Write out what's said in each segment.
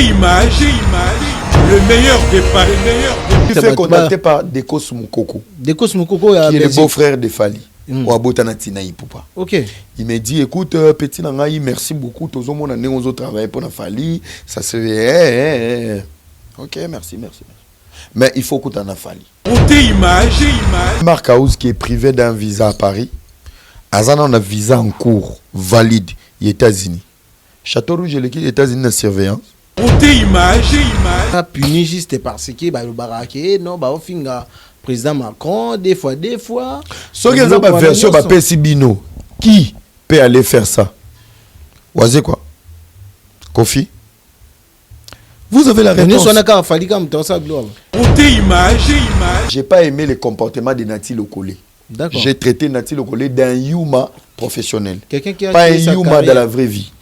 Image, le meilleur des paris, le meilleur. Il fait contacter par Dekos Moukoko. Dekos Moukoko, qui est le beau-frère de Fali. Ok. Il me dit, écoute, petit Nangaï, merci beaucoup. Tous les gens ont travaillé pour Fali. Ça se fait. Ok, merci. Mais il faut que tu en aies Fali. Marc House qui est privé d'un visa à Paris. Azana on a visa en cours, valide, aux États-Unis. Château Rouge, les États-Unis de surveillance. Pas puni juste parce que le baraké, non, bah, au fin, président Macron, des fois. Ce qui est la version de Pessi Bino, qui peut aller faire ça? Vous quoi? Kofi? Vous avez la réponse. J'ai pas aimé le comportement de Nati Lokole. J'ai traité Nati Lokole d'un Yuma professionnel. Quelqu'un qui a pas un Yuma dans la vraie vie.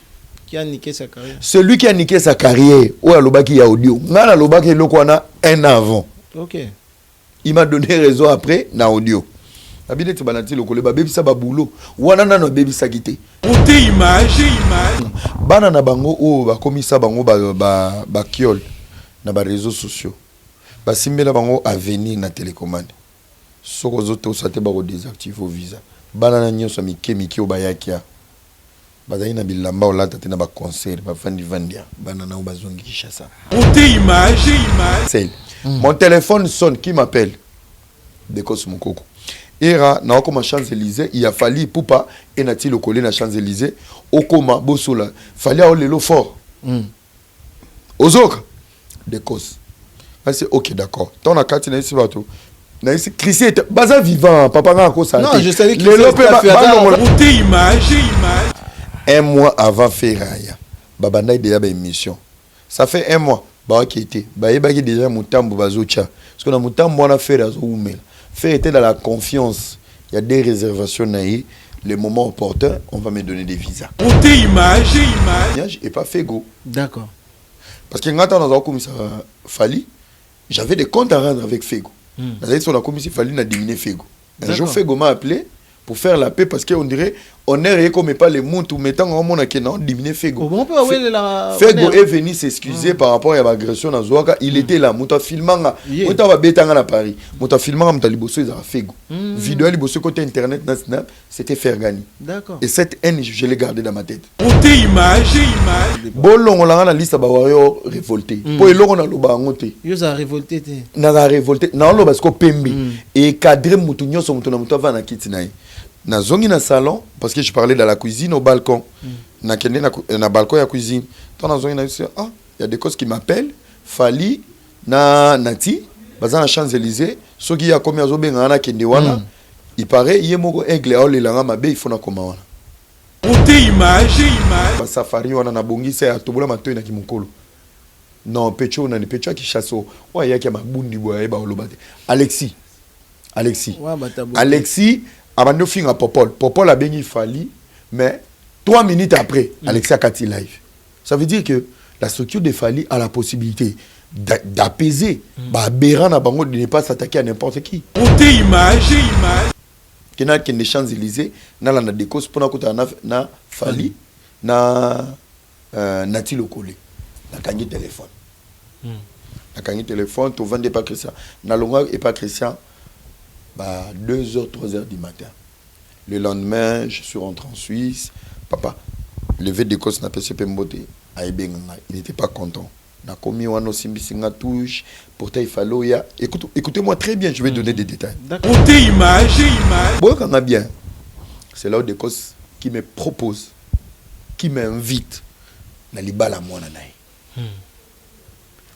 Qui a niqué sa carrière. Celui qui a niqué sa carrière, ou à l'obaki ya audio. Ngana l'obaki lokwana un avant. Ok. Il m'a donné raison après na audio. Abide tu banati Lokole ba baby sa ba boulot. Wana na no baby sa gité. Image. Bana na bango o ba komisa bango ba kiol na ba réseaux sociaux. Ba simbela bango avenir na télécommande. Soko zoto sa te ba ko désactiver au visa. Bana na nyoso miki o ba yakia. Bazali na bilamba o lata te na ba concert ba fandi vandia. Bana na o bazongi Kinshasa. Mon téléphone sonne, qui m'appelle? Dekos Moukoko. Era na okoma Champs-Élysées, il a fallu poupa et Nati Lokole na Champs-Élysées, okoma bosola. Fallait au lelo fort. Ozok Dekos. C'est ok d'accord. Ton a carte na ici bateau. Na ici Chrissy était baza vivant, papa nga ko ça. Non, je savais que un mois avant Ferraya. Babanda déjà ba émission. Ça fait un mois. Bah qui était. Bah il y déjà Mutambo bazocha. Parce que na Mutambo on a fait la zoumel. Faire était dans la confiance. Il y a des réservations naï. Le moment opportun, on va me donner des visas. Image et pas Fego. D'accord. Parce que quand on a commis ça Fali, j'avais des comptes à rendre avec Fego. On a commis ça Fali n'a diminué Fego. Un jour Fego m'a appelé pour faire la paix parce qu'on dirait on est comme pas les monts tout mettant en monde qui n'a diminué Fego. Fego est venu s'excuser par rapport à l'agression dans Zouaka. Il était là, mouta filmant, mouta va bétanga à Paris, mouta filmant mouta liboso ils a Fego. Vidéo liboso côté internet na snap, c'était Fergani. D'accord. Et cette haine je l'ai gardé dans ma tête. Image. Bolon on l'a la liste ba wario révolté. Pour le on a lo ba ngoté. Yo a révolté té. Na révolté. Na lo parce que pembe et cadre moutou nyoso moutou na mouta va na kitinaï. Na zongi na salon parce que je parlais dans la cuisine au balcon na kende na balcon ya cuisine tant na zongi na il y a des causes qui m'appellent Fali na Nati baza na Champs-Élysées soki ya komi azobenga na kende wana il paraît yemoko aigle a olelanga mabe il faut na koma wana image ba safari wana na bongisa ya tobola matoyi na kimokolo non pecho na ni pecho ki chasso wa yaki ya mabundi boya ba olobate Alexis Abando finga Popol a béni Fali, mais 3 minutes après, Alexis a Kati live. Ça veut dire que la structure de Fali a la possibilité d'apaiser, Béran à Bango de ne pas s'attaquer à n'importe qui. Image. Qui n'a qu'une Champs-Élysées, n'a la décos pour na Fali, na Nati Lokole, na gagné téléphone. Na gagné téléphone, tu vendais pas Christian. Na longa et pas Christian. 2h, 3h du matin. Le lendemain, je suis rentré en Suisse. Papa, le V-Décos n'a pas pu me il n'était pas content. Na commis wano simbisinga touche. Pourtant, il fallait. Écoutez-moi très bien, je vais donner des détails. Image. Bon, quand on a bien, c'est là où Décos qui me propose, qui m'invite. Na libala mwana naï.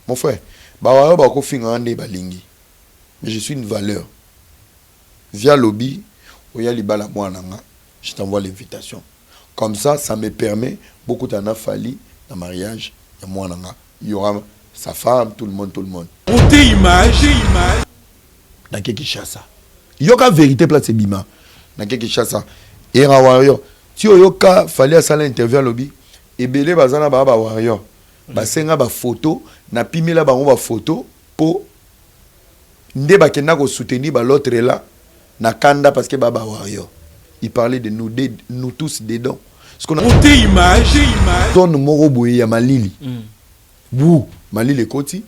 Mon frère, mais je suis une valeur. Via lobby, je t'envoie l'invitation. Comme ça, ça me permet, beaucoup d'en a fallu, dans le mariage, il y aura sa femme, tout le monde. Image. Dans Kinshasa. Il y a une vérité place bima. Dans Kinshasa. Et Rawario, si il y a fallu à ça l'interview à lobby, et belé bazana ba Rawario. Basenga ba photo, na pimela ba photo pour nde ba kenda ko soutenir ba l'autre là. Nakanda parce que Baba Wario, il parlait de nous tous dedans. Ce qu'on a image. Ton Moroboye Yamalili. bou mali le koti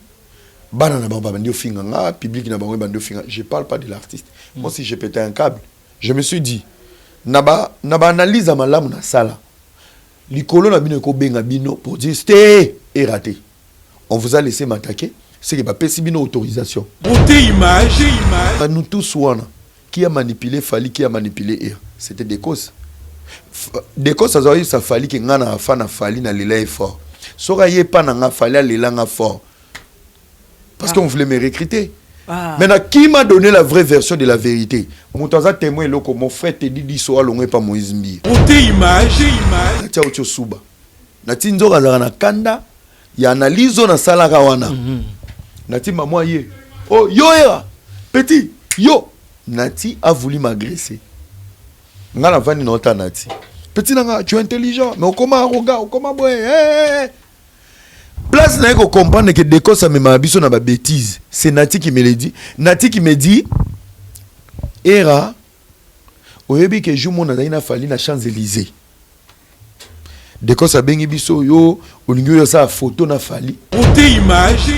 bana na bamba bandio finga nga public na bango bandio finga. Je parle pas de l'artiste. Moi si j'ai pété un câble, je me suis dit naba analyse à malamu na sala likolo na bino ko benga bino pour dire c'était et raté. On vous a laissé m'attaquer, c'est que ba pesi bino autorisation. Beauté image. Nous tous wana qui a manipulé Fali, qui a manipulé Ira, c'était des causes. Des causes ça a eu ça Fali que ngana afana Fali na lela fort. Sora yé pas na Fali lela nga fort. Parce qu'on voulait me recruter. Maintenant, qui m'a donné la vraie version de la vérité? Mon témoin loko, mon frère te dit soa longé pas Moïse Mbi. Beauté image. Natia ocho suba. Nati nzoka na kanda, ya analyse na sala kawana. Nati maman ye. Oh yo era. Petit, yo. Nati a voulu m'agresser. Ngana vani nota Nati. Petit nanga, tu es intelligent, mais comment arrogant, comment boy. Place n'a qu'on comprendre que des causes ça me m'a biso na ba bêtise. C'est Nati qui me le dit. Nati qui me dit era oyebi que jour mon na fali na Champs-Élysées. Des causes ça bengi biso yo olingo yo sa photo na fali. Beauté image.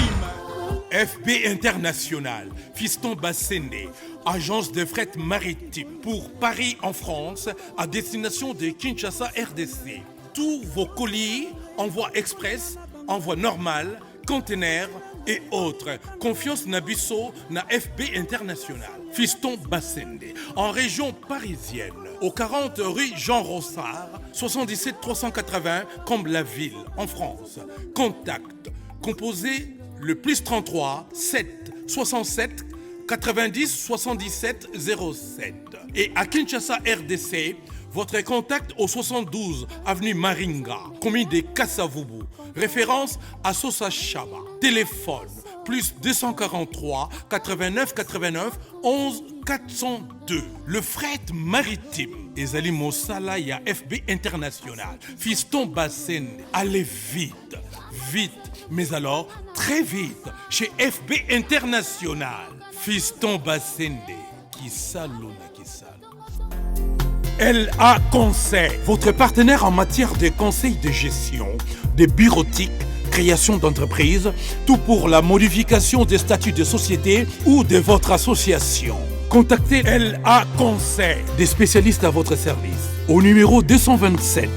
FB International, Fiston Bassende, agence de fret maritime pour Paris en France à destination de Kinshasa RDC. Tous vos colis, envoi express, envoi normal, conteneur et autres. Confiance Nabiso na FB International. Fiston Bassende, en région parisienne, au 40 rue Jean Rossard, 77 380 Comble-la-Ville, en France. Contact, composé le plus 33 7 67 90 77 07. Et à Kinshasa RDC, votre contact au 72 avenue Maringa, commune de Kassavubu. Référence à Sosa Chaba. Téléphone plus 243 89 89 11 402. Le fret maritime. Ezali Mosala ya FB International. Fiston Bassende. Allez vite, vite. Mais alors, très vite, chez FB International. Fiston Bassende. Qui salona, qui salona. LA Conseil, votre partenaire en matière de conseil de gestion, de bureautique, création d'entreprise, tout pour la modification des statuts de société ou de votre association. Contactez LA Conseil, des spécialistes à votre service, au numéro 227,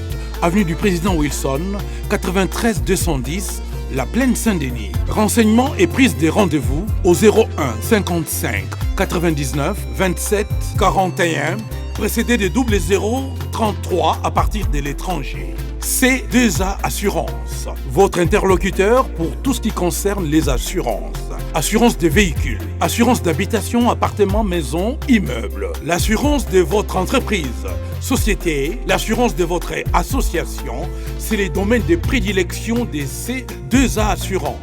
avenue du Président Wilson, 93 210, La Plaine Saint-Denis. Renseignements et prise de rendez-vous au 01 55 99 27 41, précédé de 00 33 à partir de l'étranger. C2A Assurance, votre interlocuteur pour tout ce qui concerne les assurances. Assurance des véhicules, assurance d'habitation, appartement, maison, immeuble. L'assurance de votre entreprise, société, l'assurance de votre association, c'est les domaines de prédilection des C2A Assurance.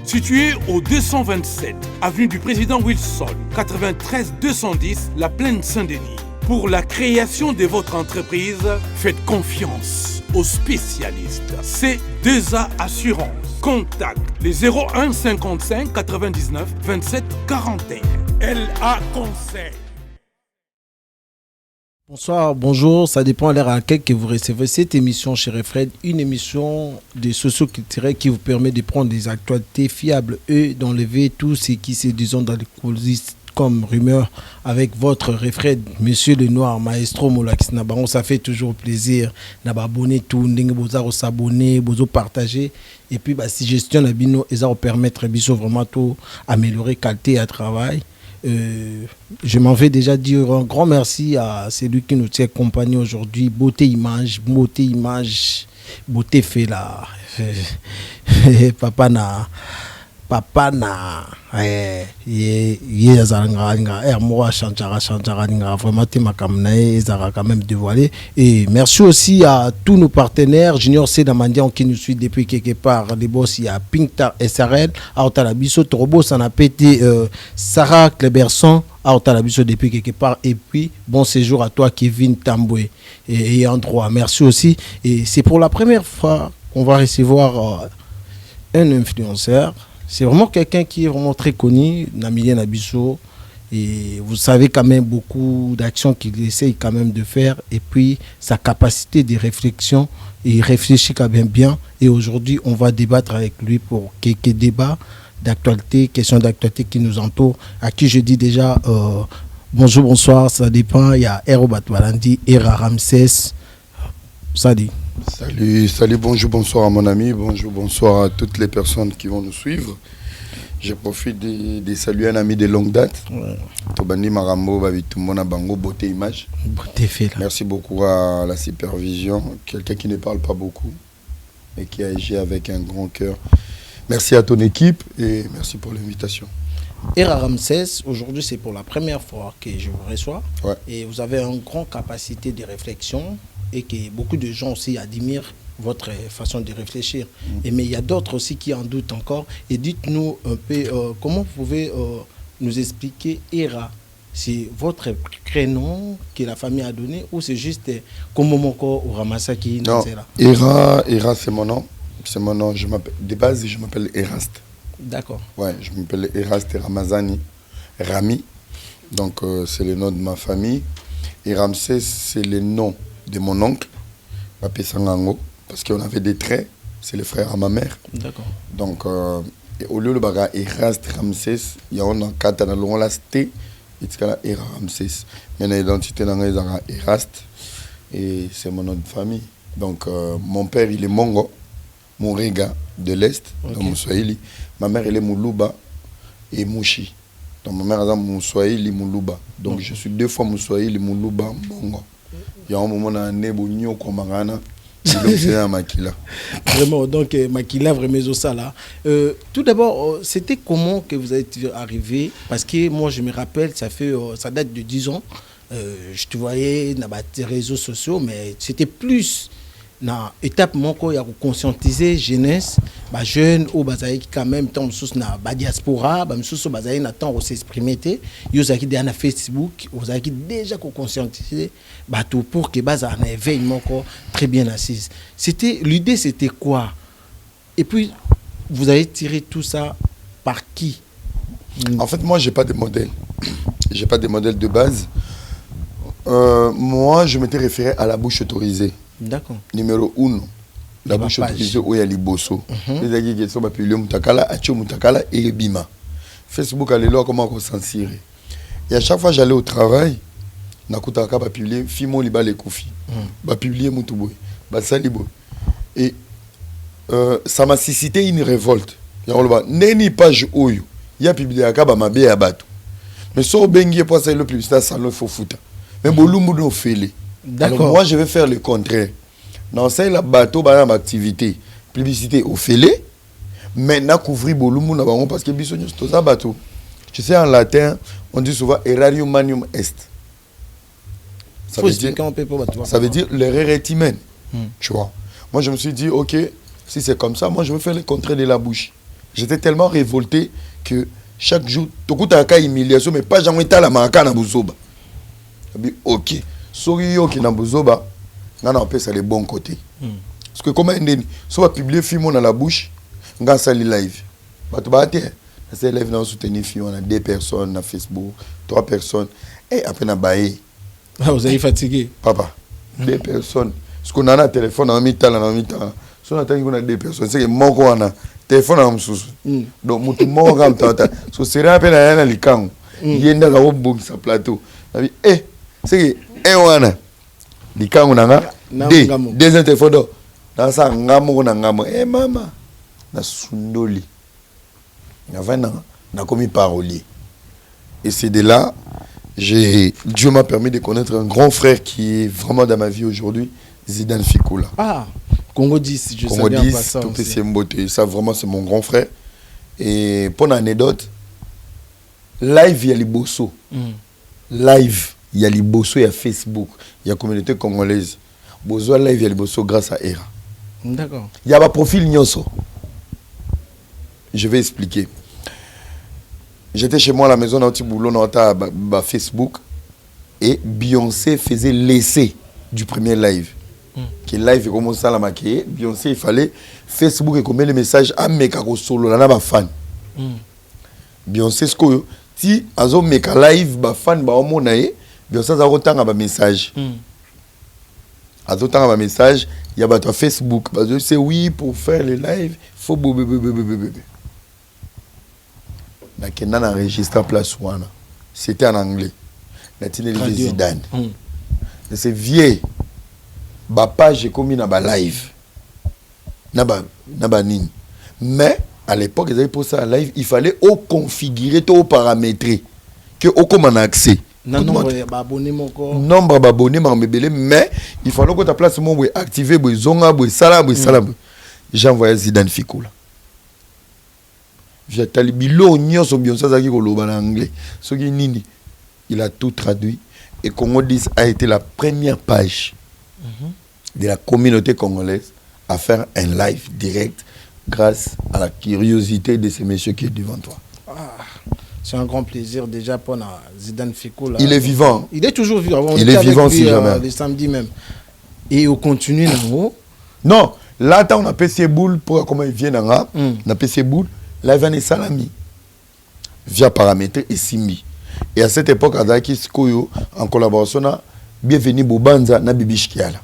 Situé au 227 avenue du Président Wilson, 93 210 La Plaine Saint-Denis. Pour la création de votre entreprise, faites confiance aux spécialistes. C2A Assurance. Contact les 01 55 99 27 41. LA Conseil. Bonsoir, bonjour, ça dépend à l'heure à laquelle que vous recevez cette émission chez Refred, une émission de socio-culturelle qui vous permet de prendre des actualités fiables et d'enlever tout ce qui se disons dans les coulisses comme rumeur avec votre Refred, Monsieur le Noir, Maestro Molax Nabaron. Ça fait toujours plaisir d'abonner tout, de s'abonner, de partager. Et puis, suggestion à Bino, et ça va permettre vraiment tout améliorer qualité à travail. Je m'en vais déjà dire un grand merci à celui qui nous tient compagnie aujourd'hui. Beauté image, beauté fait là. Papa na moi chantara vraiment quand même dévoilé. Et merci aussi à tous nos partenaires Junior Sedamandian qui nous suit depuis quelque part. Les boss, il y a Pinktar SRL Aotalabiso Torobo Sanapete, Sarah Cléberson Aotalabiso depuis quelque part. Et puis bon séjour à toi Kevin Tamboué et Android. Merci aussi. Et c'est pour la première fois qu'on va recevoir un influenceur. C'est vraiment quelqu'un qui est vraiment très connu, Namilien Abisso. Et vous savez quand même beaucoup d'actions qu'il essaye quand même de faire. Et puis sa capacité de réflexion il réfléchit quand même bien. Et aujourd'hui, on va débattre avec lui pour quelques débats d'actualité, questions d'actualité qui nous entourent, à qui je dis déjà bonjour, bonsoir, ça dépend. Il y a Hero Batwalandi, Hera Ramsès. Salut. Salut, bonjour, bonsoir à mon ami, bonjour, bonsoir à toutes les personnes qui vont nous suivre. Je profite de saluer un ami de longue date. Tobani Marambo, tout le monde a bango, beauté image. Merci beaucoup à la supervision, quelqu'un qui ne parle pas beaucoup, mais qui agit avec un grand cœur. Merci à ton équipe et merci pour l'invitation. Hera Ramsès, aujourd'hui c'est pour la première fois que je vous reçois. Ouais. Et vous avez une grande capacité de réflexion et que beaucoup de gens aussi admirent votre façon de réfléchir. Mais il y a d'autres aussi qui en doutent encore. Et dites-nous un peu, comment vous pouvez nous expliquer Hera? C'est votre prénom que la famille a donné ou c'est juste Komomoko ou Ramasaki? Non, Hera c'est mon nom. C'est mon nom. De base, je m'appelle Eraste. D'accord. Ouais, je m'appelle Eraste Ramazani Rami. Donc, c'est le nom de ma famille. Et Ramsès, c'est le nom de mon oncle, Papé Sangango. Parce qu'on avait des traits, c'est le frère à ma mère. D'accord. Donc, au lieu de baga Eraste Ramsès, il y a un quatre dans le la sté, il y a Hera Ramsès. Mais l'identité dans les Eraste et c'est mon nom de famille. Donc, mon père, il est Mongo, Mouriga de l'Est, dans mon Swahili. Ma mère, elle est Moulouba et Mouchi. Donc, ma mère, elle est Mousswahili, Moulouba. Donc, je suis deux fois Mousswahili, Moulouba, Mongo. Il y a un moment, on a un nébonio comme un Makila. Vraiment, donc Makila, vraiment ça là. Tout d'abord, c'était comment que vous êtes arrivé? Parce que moi, je me rappelle, ça date de 10 ans. Je te voyais dans les réseaux sociaux, mais c'était plus dans l'étape où il y a conscientiser jeunesse, les jeunes ou les quand même temps dans la diaspora, les jeunes qui ont s'exprimer, ils ont déjà Facebook, ils ont déjà conscientiser pour que les un éveil très bien assis. L'idée c'était quoi? Et puis vous avez tiré tout ça par qui? En fait, moi j'ai pas de modèle. J'ai pas de modèle de base. Moi je m'étais référé à la bouche autorisée. D'accord. Numéro 1, la bouche autorisée où il y a les bossos. Les gens qui sont appelés Moutakala, Acho Moutakala et Bima. Facebook a les lois comment on censurer. Et à chaque fois j'allais au travail, Nakutaka va publier Fimo Liba les Koufi, va publier Moutouboy, va Saliboy. Et ça m'a suscité une révolte. Il y a une page où il y a publié à Kabamabe et à Batou. Mais si on bengi pour ça, le publicité, ça ne faut foutre. Mais Bolumbu nous fait les. Alors moi je vais faire le contraire. Dans ça la bateau ba activité publicité au félé maintenant couvrir bolumbu na bango parce que bisogno c'est ça bateau. Tu sais en latin on dit souvent errarium manium est. Ça veut dire l'erreur est humaine. Tu vois. Moi je me suis dit OK, si c'est comme ça, moi je vais faire le contraire de la bouche. J'étais tellement révolté que chaque jour tokuta ka humiliation mais pas jamais ta la maka na buzoba. OK. Sorio qui n'a pas on peut ça les bons côtés. Parce que comment on va publier film dans la bouche, on va salir live. C'est live dans soutenir film, on a 2 personnes sur Facebook, 3 personnes et après on a baillé. Ah, vous avez fatigué. Papa, 2 personnes. Parce qu'on a un téléphone en mi-temps, Si on a 2 personnes, c'est que mon on a téléphone en sous. Donc mon tout monde comme tata. So c'est rappelé à un likan. Il y a un robot sur plateau. C'est que wana likangu nanga deuxième téléphone dans ça ngamo na ngamo mama na sundoli na commis parolier et c'est de là Dieu m'a permis de connaître un grand frère qui est vraiment dans ma vie aujourd'hui, Zidane Fikula. Ah, Congo 10, je Congo 10, pas tout est beauté, ça vraiment c'est mon grand frère. Et pour l'anecdote, live il y a les bosso. Live il y a les bosso, il y a Facebook, il y a la communauté congolaise. Bozo live il y a les bosso grâce à Hera. D'accord. Il y a un profil Nyonso. Je vais expliquer. J'étais chez moi à la maison dans Tiboulon, dans Facebook, et Beyoncé faisait l'essai du premier live. Qui live est commencé à la maquiller. Beyoncé, il fallait Facebook et combien de messages à Mekako solo, là, ba fan. Beyoncé, ce que si azo Meka live, ba fan, ba omo nae, Beyoncé a autant de messages. À d'autres un message, il y a votre Facebook. Parce que c'est oui, pour faire les lives, il faut Donc, on a enregistré place Wana. C'était en anglais. On Zidane. C'est vieux. Ma page est comme une live. Mais à l'époque, ils avaient posé ça en live, il fallait configurer, paramétrer. Que au a accès. Nombre d'abonnés, nombre d'abonnés, mais il fallait que ta place activer, j'ai envoyé Zidane Fikou. J'ai talibilo nyos au bionsa zaki koloba en anglais. Ce qui nini, il a tout traduit et Congo 10 a été la première page de la communauté congolaise à faire un live direct grâce à la curiosité de ces messieurs qui est devant toi. C'est un grand plaisir déjà pour Zidane Fikou. Il est vivant. Il est toujours vivant. Il est vivant si jamais. Le samedi même. Et on continue là-haut. Non, là on a PC boule pour comment il vient là. On a PC boule. Là, il y a des salami via paramètres et Simbi. Et à cette époque, Azaki Skoyo, en collaboration, bienvenue Bobanza na Bibishkiala.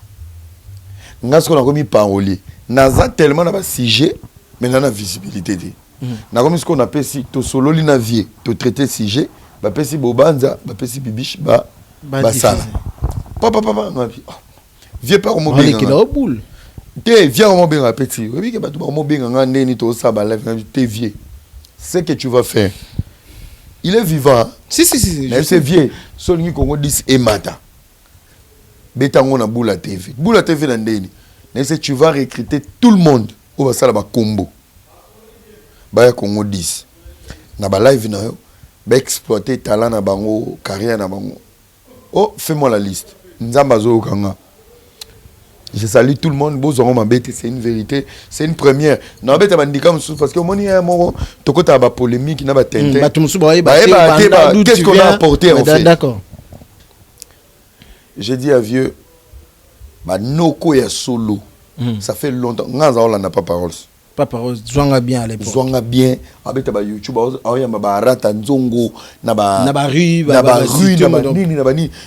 Nous avons mis parolier. Nous avons tellement de sujet, mais nous avons visibilité. Nous avons mis ce qu'on appelle si tu solo l'inavier, tu traiter sujet, tu appelles si Bobanza, tu appelles si Bibish, Basala. Papa, viens pas comme bien. Viens au bien petit. Oui, que tu vas bien en année to ça t'es vieux. C'est que tu vas faire. Il est vivant. Si. Mais c'est vieux. Celui qu'on dit et mata. Betango na Boula TV. Boula TV dans deni. Mais c'est tu vas recruter tout le monde au va ça là combo. Ba Congo 10. Na ba live na yo. Ba exploiter talent na bango, carrière na bango. Oh, fais-moi la liste. Nzamba zo kanga. Je salue tout le monde. C'est une vérité. C'est une première. Non, parce que moi, il y a un polémique qui n'a pas tenté. Qu'est-ce qu'on a apporté en fait? D'accord. J'ai dit à vieux, Noko ya solo. Ça fait longtemps. On n'a pas parole. Pas parole. Zwanga bien à l'époque. Zwanga bien. Avec YouTube, il y a Barata Nzongo, Nabaru,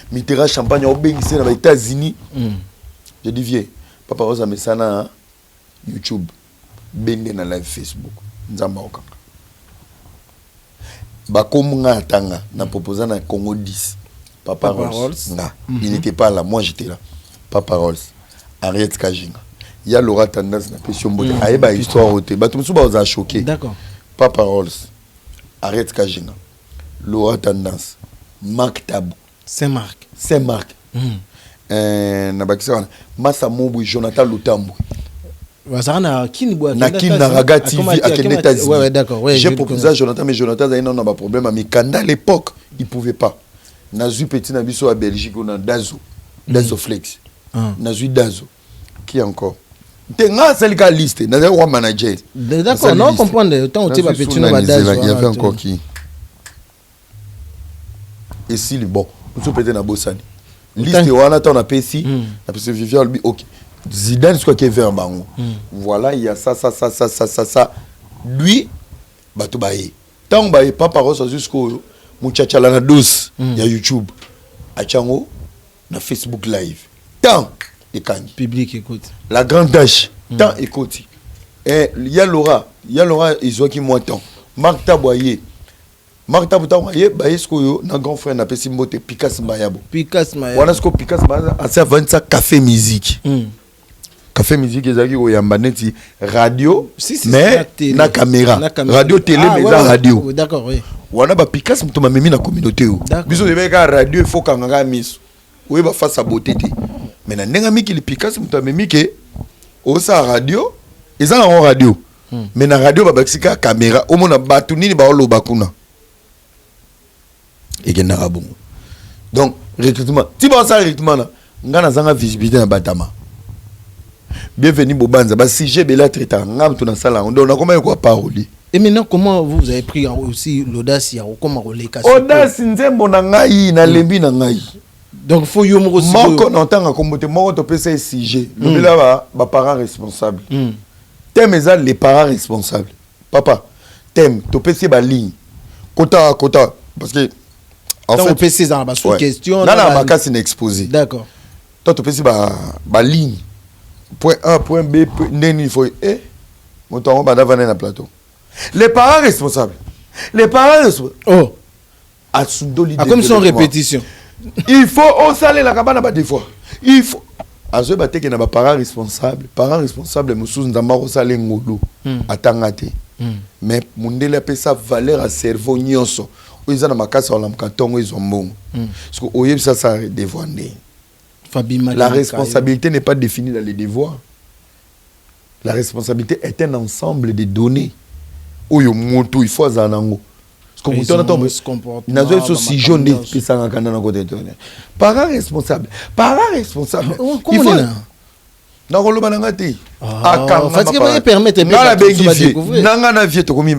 Mitterrand Champagne, aux États-Unis. Je dis vieux, papa Rosa Messana YouTube, bende na live Facebook, nzamba okanga. Bakomunga atanga na proposa na Congo 10. Papa Rolls. Il n'était pas là, moi j'étais là. Papa Rolls, Ariette Kajinga. Il y a Laura Tendance na question bote. Aïba histoire ote. Batumsu ba oza choqué. D'accord. Papa Rolls, Ariette Kajinga. Laura Tendance, Marc Tabou. Saint-Marc. Massa Mobu, Jonathan Lutambu. Na Raga TV à États-Unis. Ouais, d'accord. J'ai proposé à Jonathan, mais Jonathan a un problème. Mais quand à l'époque, il ne pouvait pas. Nazu Petit Nabiso à Belgique, on a Dazo. Dazo Flex. Nazu Dazo. Qui encore? C'est la liste. Nazu Roi Manager. D'accord, non, comprendre. Tant que tu vas Petit Dazo. Il y avait encore qui? Et si, bon, on se peut-être dans Bossani. Liste on attend on a ici parce que Vivian lui OK Zidane soit qui est vers bango voilà il y a ça lui bato baye tant baye pas parole jusqu'au muchacha la douce il y a YouTube a chango na Facebook live tant et kangi public écoute la grande tâche tant écoute et il y a Laura ils ont qui moi tant Marc Taboyer Marc Taboutaye, Baïskoyo, notre grand frère n'a pas si mbote Picasso Mayabo. Voilà ce que Picasso Mayabo a servi ça café musique. Café musique, ils ont dit radio, mais na caméra. Radio télé, mais la radio. D'accord, oui. Voilà, Picasso m'a mis dans la communauté. Bisous, les mecs à radio, il faut qu'on ait mis. Oui, bah face à beauté. Mais n'a mis qu'il Picasso m'a mis que au sa radio, ils ont en radio. Mais na radio, bah c'est caméra. Au moins, batouni, bah on bakuna. Et qu'il n'a pas bon. Donc, recrutement. Si vous avez recrutement, vous avez une visibilité dans le bâtiment. Bienvenue, Bobanza. Si j'ai bien traité, on a combien de paroles? Et maintenant, comment vous avez pris aussi l'audace? Comment vous l'avez cassé? Audace, c'est mon nangaï, na lembi nangaï. Donc, il faut y avoir aussi. Moi, quand on entend comme moi, on peut faire sujet. Le là, les parents responsables. Thème, les parents responsables. Papa, thème, tu peux faire la ligne. Kota. Parce que. En fait, PC dans la question. Non, ma casse est exposée. D'accord. toi tu peux si ba ligne point A point B il faut mon temps va dans un plateau les parents responsables oh à comme son répétition il faut saler la cabane pas des fois il faut azo baté que na ba parents responsables musuzu ndamba ko saler ngolo atangate mais mundele pe sa valeur à cerveau nyonso oza na makasa wala mkantongo izo mbongo parce que oyeb ça devoir né la responsabilité n'est pas définie dans les devoirs. La responsabilité est un ensemble de données. Oyo moto il faut azanango. Parce que muto na tombe. Nazo so si jaune qui sanga kanda na côté tourner. Parents responsables. Il faut na koloba nanga te. Parce que vous permettre na découvrir. Nanga na vie to komi.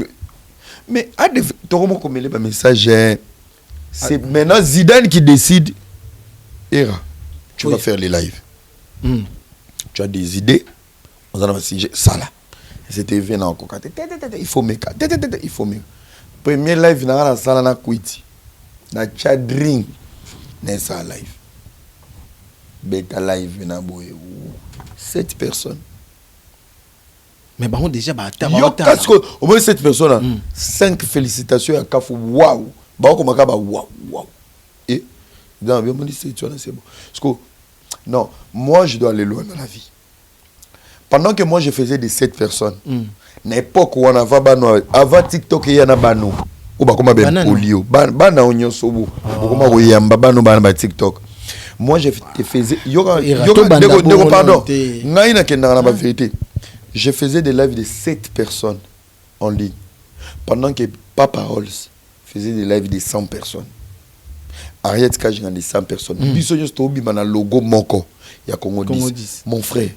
Mais à de to komo komele ba message c'est maintenant Zidane qui décide. Era. Tu vas faire les lives. Tu as des idées. On a dit ça là. C'était venu en coca. Il faut mettre. Il faut mettre. Premier live dans la salle na quit. Na chadring. Na ça live. Beta live na boye. 7 personnes. Mais bon déjà parce que au moins 7 personnes 5 félicitations à Kafou. Waouh. Ba ko makaba waouh. Et dans bien mon c'est bon. Parce que non, moi je dois aller loin dans la vie. Pendant que moi je faisais des 7 personnes, n'époque où on avait bano avant TikTok il y en a bano ou ba comme ben polio bana onyo sobo comme on yamba bano bana TikTok. Moi je faisais pardon ngaina kenda na ba vérité. Je faisais des lives de 7 personnes en ligne pendant que Papa Rolls faisait des lives de 100 personnes. Ariette Kaji dans des 100 personnes. Bisognos Tobi mana logo moko ya Congo 10. Mon frère,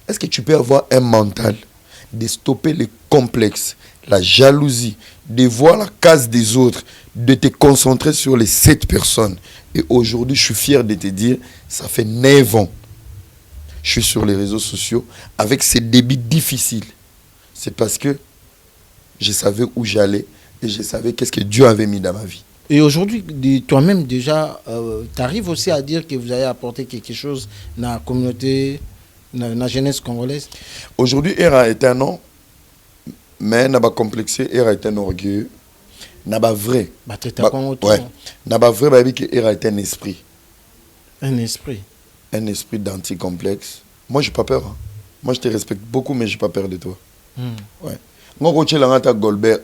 est-ce que tu peux avoir un mental de stopper les complexes, la jalousie, de voir la case des autres, de te concentrer sur les 7 personnes. Et aujourd'hui, je suis fier de te dire, ça fait 9 ans. Je suis sur les réseaux sociaux avec ces débits difficiles. C'est parce que je savais où j'allais et je savais qu'est-ce que Dieu avait mis dans ma vie. Et aujourd'hui, toi-même déjà, tu arrives aussi à dire que vous avez apporté quelque chose dans la communauté, dans la jeunesse congolaise. Aujourd'hui, Era est un nom, mais n'a pas complexé, Era est un orgueil, n'a pas vrai. Ouais. N'a pas vrai, bah, que Era est un esprit. Un esprit. Un esprit d'anti-complexe. Moi, j'ai pas peur. Hein. Moi, je te respecte beaucoup, mais j'ai pas peur de toi. Ouais. Moi, quand tu as Goldberg,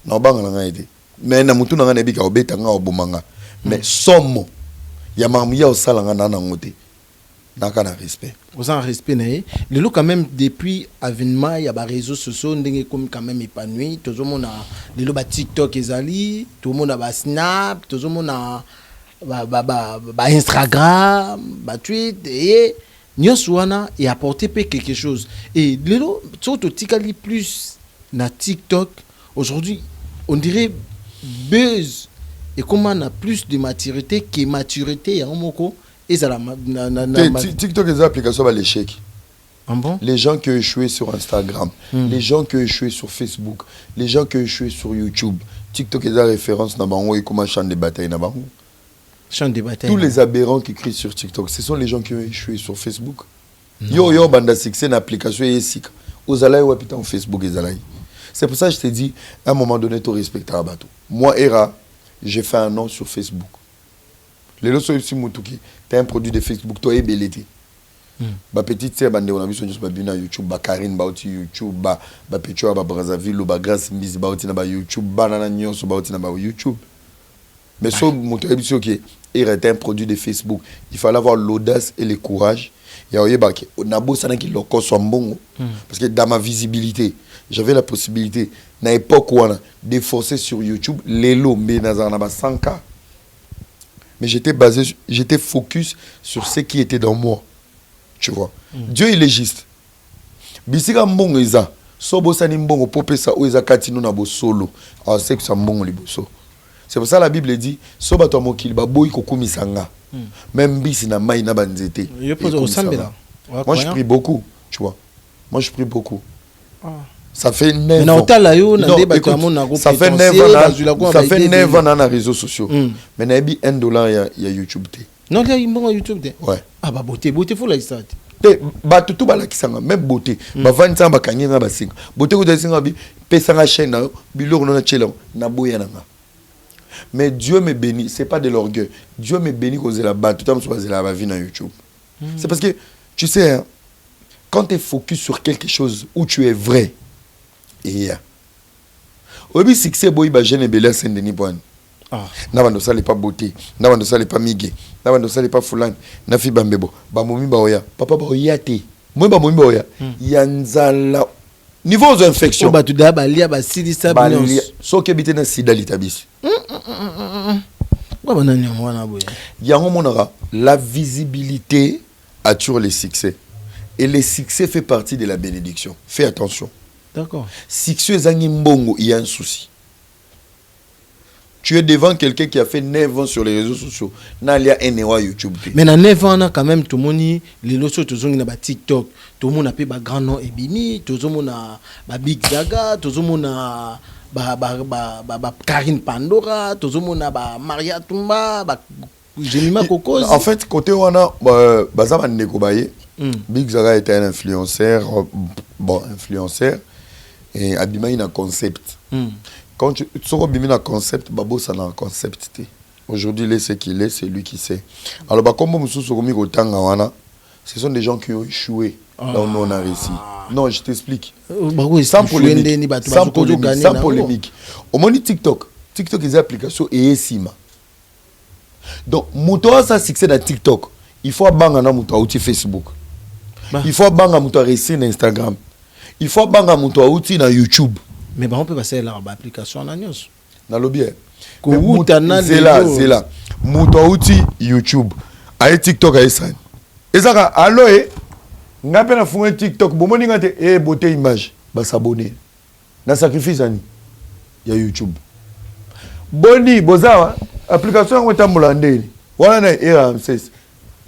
non, pas aidé. Mais na mutu na nebika obeta nga obomanga mais somo ya mamuya osalanga na ngote naka na respect vous en respect na le lot quand même depuis avènement ya ba réseaux sociaux ndenge comme quand même épanoui tout le monde a le lot ba TikTok ezali tout le monde a ba Snap tout le monde a ba Instagram ba tweet et nyoswana et apporter quelque chose et le lot surtout tikali plus na TikTok aujourd'hui on dirait buzz et comment on a plus de maturité que maturité en moko et ça TikTok est une application à l'échec. Bon? Les gens qui ont échoué sur Instagram, les gens qui ont échoué sur Facebook, les gens qui ont échoué sur YouTube. TikTok est la référence dans bango et comment champ de bataille dans bango. Champ de bataille. Tous les aberrants qui crient sur TikTok, ce sont les gens qui ont échoué sur Facebook. Yo banda succès une application et sika. Aux alay ou putain Facebook et alay. C'est pour ça que je te dis, à un moment donné, tu respectes la bateau. Moi, Era, j'ai fait un nom sur Facebook. Les autres sont aussi Moutouki. Tu as un produit de Facebook, toi et Belleté. Ma petite sœur, on a vu sur YouTube, Karine, YouTube, Petro, Brazzaville, Grace Mbizi, YouTube, Banana Nyon, YouTube. Mais ce Moutouki, ok, Era est un produit de Facebook. Il fallait avoir l'audace et le courage. Il y a parce que dans ma visibilité, j'avais la possibilité, à l'époque où on a déforcé sur YouTube, les lots, mais dans 100K. Mais j'étais focus sur ce qui était dans moi. Tu vois. Dieu, il est juste. Bisika mbongo eza, sobo sani mbongo popesa o eza katino na bo solo. Alors c'est que ça mbongo liboso. C'est pour ça la Bible dit, soba to mokili ba boy kokumisanga. Même bisi na mai na banzete. Moi je prie beaucoup, tu vois. Moi je prie beaucoup. Ça fait 9 ans. Ça fait 9 ans dans les réseaux sociaux. Mais il y a $1 il y a YouTube. Non, là, il y a YouTube. Ouais. Ah, bah, beauté, faut la histoire. Tout balakisanga même beauté bavandisa bakangi nga basinga beauté ko desinga bi pesa nga chaîne na biloko na chela na boya nanga. Mais Dieu me bénit, c'est pas de l'orgueil. Dieu me bénit cause la bat tout le temps sur la vie dans YouTube. C'est parce que tu sais hein, quand tu es focus sur quelque chose où tu es vrai et obi succès boy ba jeune belé Saint-Denis point. Ah. Nabando ça pas beauté, nabando ça pas migué, nabando ça pas fulani, na fi bambebo, ba momi ba oya, papa ba oya te. Moi ba momi ba oya, yanzala niveau aux infections. Ba tu da ba lia ba sidi sa binos. So ke bité na sida litabis. Ba banani wana boya. Yango monara, la visibilité attire les succès. Et le succès fait partie de la bénédiction. Fais attention. D'accord. Succès zangi mbongo, il y a un souci. Tu es devant quelqu'un qui a fait 9 ans sur les réseaux sociaux. Il y a un ewa YouTube. Mais dans 9 ans, quand même, tout le monde, les losos, tout le monde a TikTok, tout le monde a fait un grand nom Ebini, tout le monde a Big Zaga, tout le monde a Karine Pandora, tout le monde a Maria Tumba, Jemima Kokos. En fait, côté Wana, Bazama Nekobaye, Big Zaga était un influenceur, influenceur, et Abima il a un concept. Quand tu sors un concept, Babo ça n'a un concept. Aujourd'hui, il est ce qu'il est, c'est lui qui sait. Alors, comme ce sont des gens qui ont échoué là où on a réussi. Non, je t'explique. Sans polémique. Sans polémique. Sans polémique. Au moins, TikTok. TikTok, c'est une application et Esima. Donc, Moutoua, ça succès dans TikTok. Il faut banga Moutoua outil Facebook. Il faut banga Moutoua réussir dans Instagram. Il faut banga Moutoua outil dans YouTube. Mais on peut passer là l'application en news. Dans le bien. C'est là. Moutoua outil YouTube. Aïe TikTok aïe ça. Et ça, allo n'a pas fait un TikTok. Bon, on a beauté image. Bah s'abonner. Dans sacrifice il y a YouTube. Boni, boza, application on est molandé. Voilà na RMCS.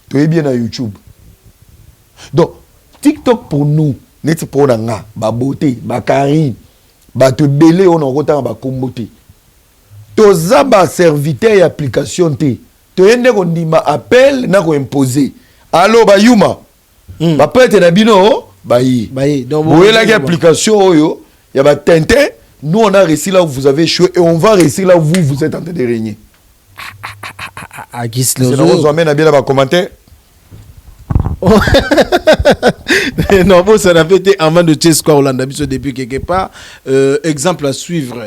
Tu es bien dans YouTube. Donc TikTok pour nous, n'est pour nga, ba beauté, ba carine, ba te belé on a ba komboté. Toza ba serviteur et application te. Tu ende ko ndima appel na ko imposer. Allo ba yuma. Ba peut-être na bino ba yi. Donc vous voyez la application oyo, y a ba tintin. Nous, on a réussi là où vous avez échoué et on va réussir là où vous êtes en train de régner. C'est là où vous amène à bien là-bas commenter. Non, bon, ça n'a pas été avant de Tchesco Hollande depuis quelque part. Exemple à suivre.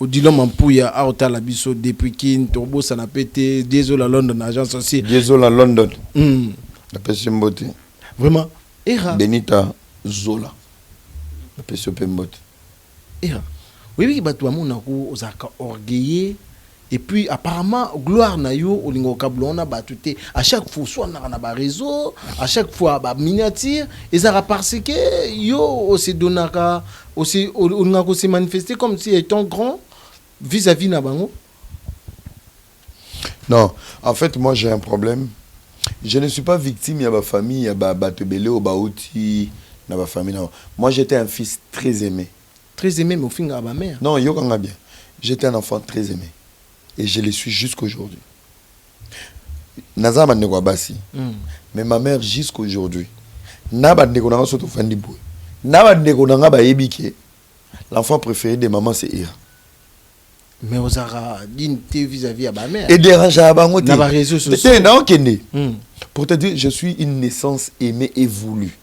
Odilon Mampouya a ota la biso depuis Kin Turbo ça n'a pas été désolé à London agence aussi. Désolé à London. La personne beauté. Vraiment. Era. Benita Zola. La personne beauté. Era. Oui, bah toi, mon ako, osaka orgueillé. Et puis, apparemment, gloire na yo, au lingo kablona, bah tout est. À chaque fois, soit on a un réseau, à chaque fois, bah miniature. Et ça parce que yo, aussi donaka, aussi, on a aussi manifesté comme si étant grand vis-à-vis na bango. Non, en fait, moi j'ai un problème. Je ne suis pas victime, il y a ma famille, il y a ma tebele ou baouti, dans ma famille. Non. Moi j'étais un fils très aimé. Très aimé, mais au fin de ma mère. Non, yo kanga bien. J'étais un enfant très aimé. Et je le suis jusqu'aujourd'hui. Nazama ne basi. Mais ma mère jusqu'aujourd'hui. Naba ndeko nanga soto fandi boy. Naba ndeko nanga ba yebike. L'enfant préféré de maman c'est Ira. Mais aux ara d'une vis-à-vis à ma mère. Et dérange à bango te. Naba réseau sur. Pour te dire, je suis une naissance aimée et voulue.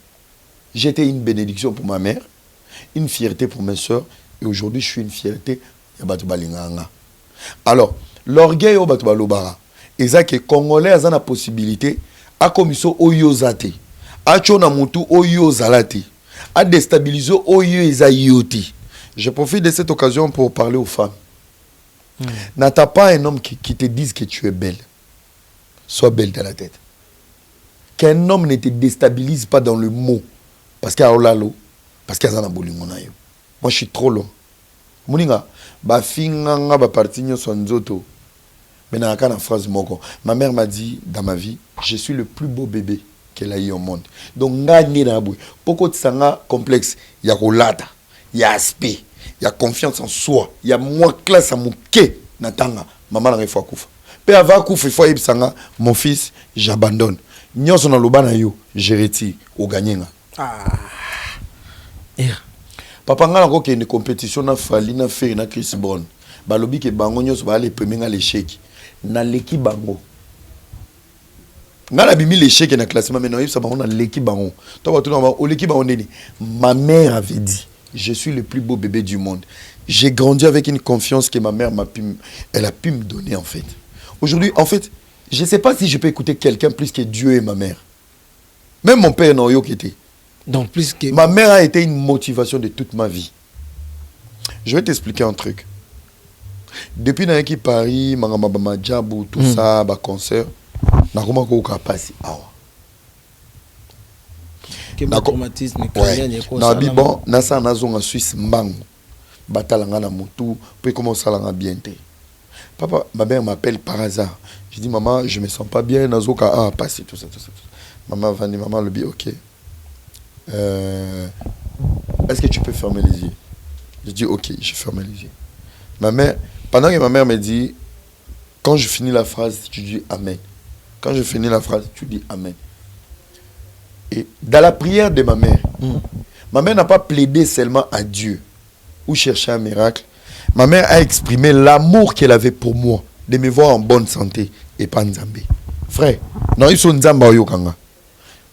J'étais une bénédiction pour ma mère. Une fierté pour mes soeurs et aujourd'hui je suis une fierté alors l'orgueil au Batubalobara et ça que congolais a la possibilité à commission oyozate à chona mutu oyozalate à déstabiliser oyozayoti. Je profite de cette occasion pour parler aux femmes. N'attends pas un homme qui te dise que tu es belle. Sois belle dans la tête. Qu'un homme ne te déstabilise pas dans le mot parce qu'il y a olalo. Parce qu'il y a un bolingo na yo. Moi je suis trop long. Moninga ba finganga ba partinyo sonzoto. Mais na kana phrase moko. Ma mère m'a dit dans ma vie, je suis le plus beau bébé qu'elle a eu au monde. Donc ngani na boui. Poko tsanga complexe, il y a rolata, il y a aspect, il y a confiance en soi, il y a moins classe à mouké na tanga. Maman na refwa kufa. Pe ava kufa il faut ibsanga mon fils j'abandonne. Nyonso na loba na yo, je retire au gagnenga. Papa nga ko ke une compétition na Fali na Ferry na Chris Brown. Ba lobi ke bango nyonso ba les premier nga l'échec. Na l'équipe bango. Nga la bimi l'échec na classement mais non il ça bango na l'équipe bango. Toi tout dans l'équipe bango ndeni. Ma mère avait dit, je suis le plus beau bébé du monde. J'ai grandi avec une confiance que ma mère elle a pu me donner en fait. Aujourd'hui en fait, je ne sais pas si je peux écouter quelqu'un plus que Dieu et ma mère. Même mon père n'a pas été. Donc plus que... Ma mère a été une motivation de toute ma vie. Je vais t'expliquer un truc. Depuis que je Paris, ma Djabou, tout ça, ma concert, je n'ai pas passé. Que mon traumatisme crânien est comme ça. Bon, nasa nazo en Suisse mbang. Batalanga na mutu, puis comment ça l'a bien été. Papa, ma mère m'appelle par hasard. Je dis maman, je me sens pas bien, nazo ka passer tout ça. Maman va dire maman le dit OK. Est-ce que tu peux fermer les yeux? Je dis OK, je ferme les yeux. Ma mère, pendant que ma mère me dit, quand je finis la phrase, tu dis Amen. Quand je finis la phrase, tu dis Amen. Et dans la prière de ma mère n'a pas plaidé seulement à Dieu ou cherché un miracle. Ma mère a exprimé l'amour qu'elle avait pour moi, de me voir en bonne santé et pas Nzambe. Frère, non, ils sont Nzamba Oyokanga.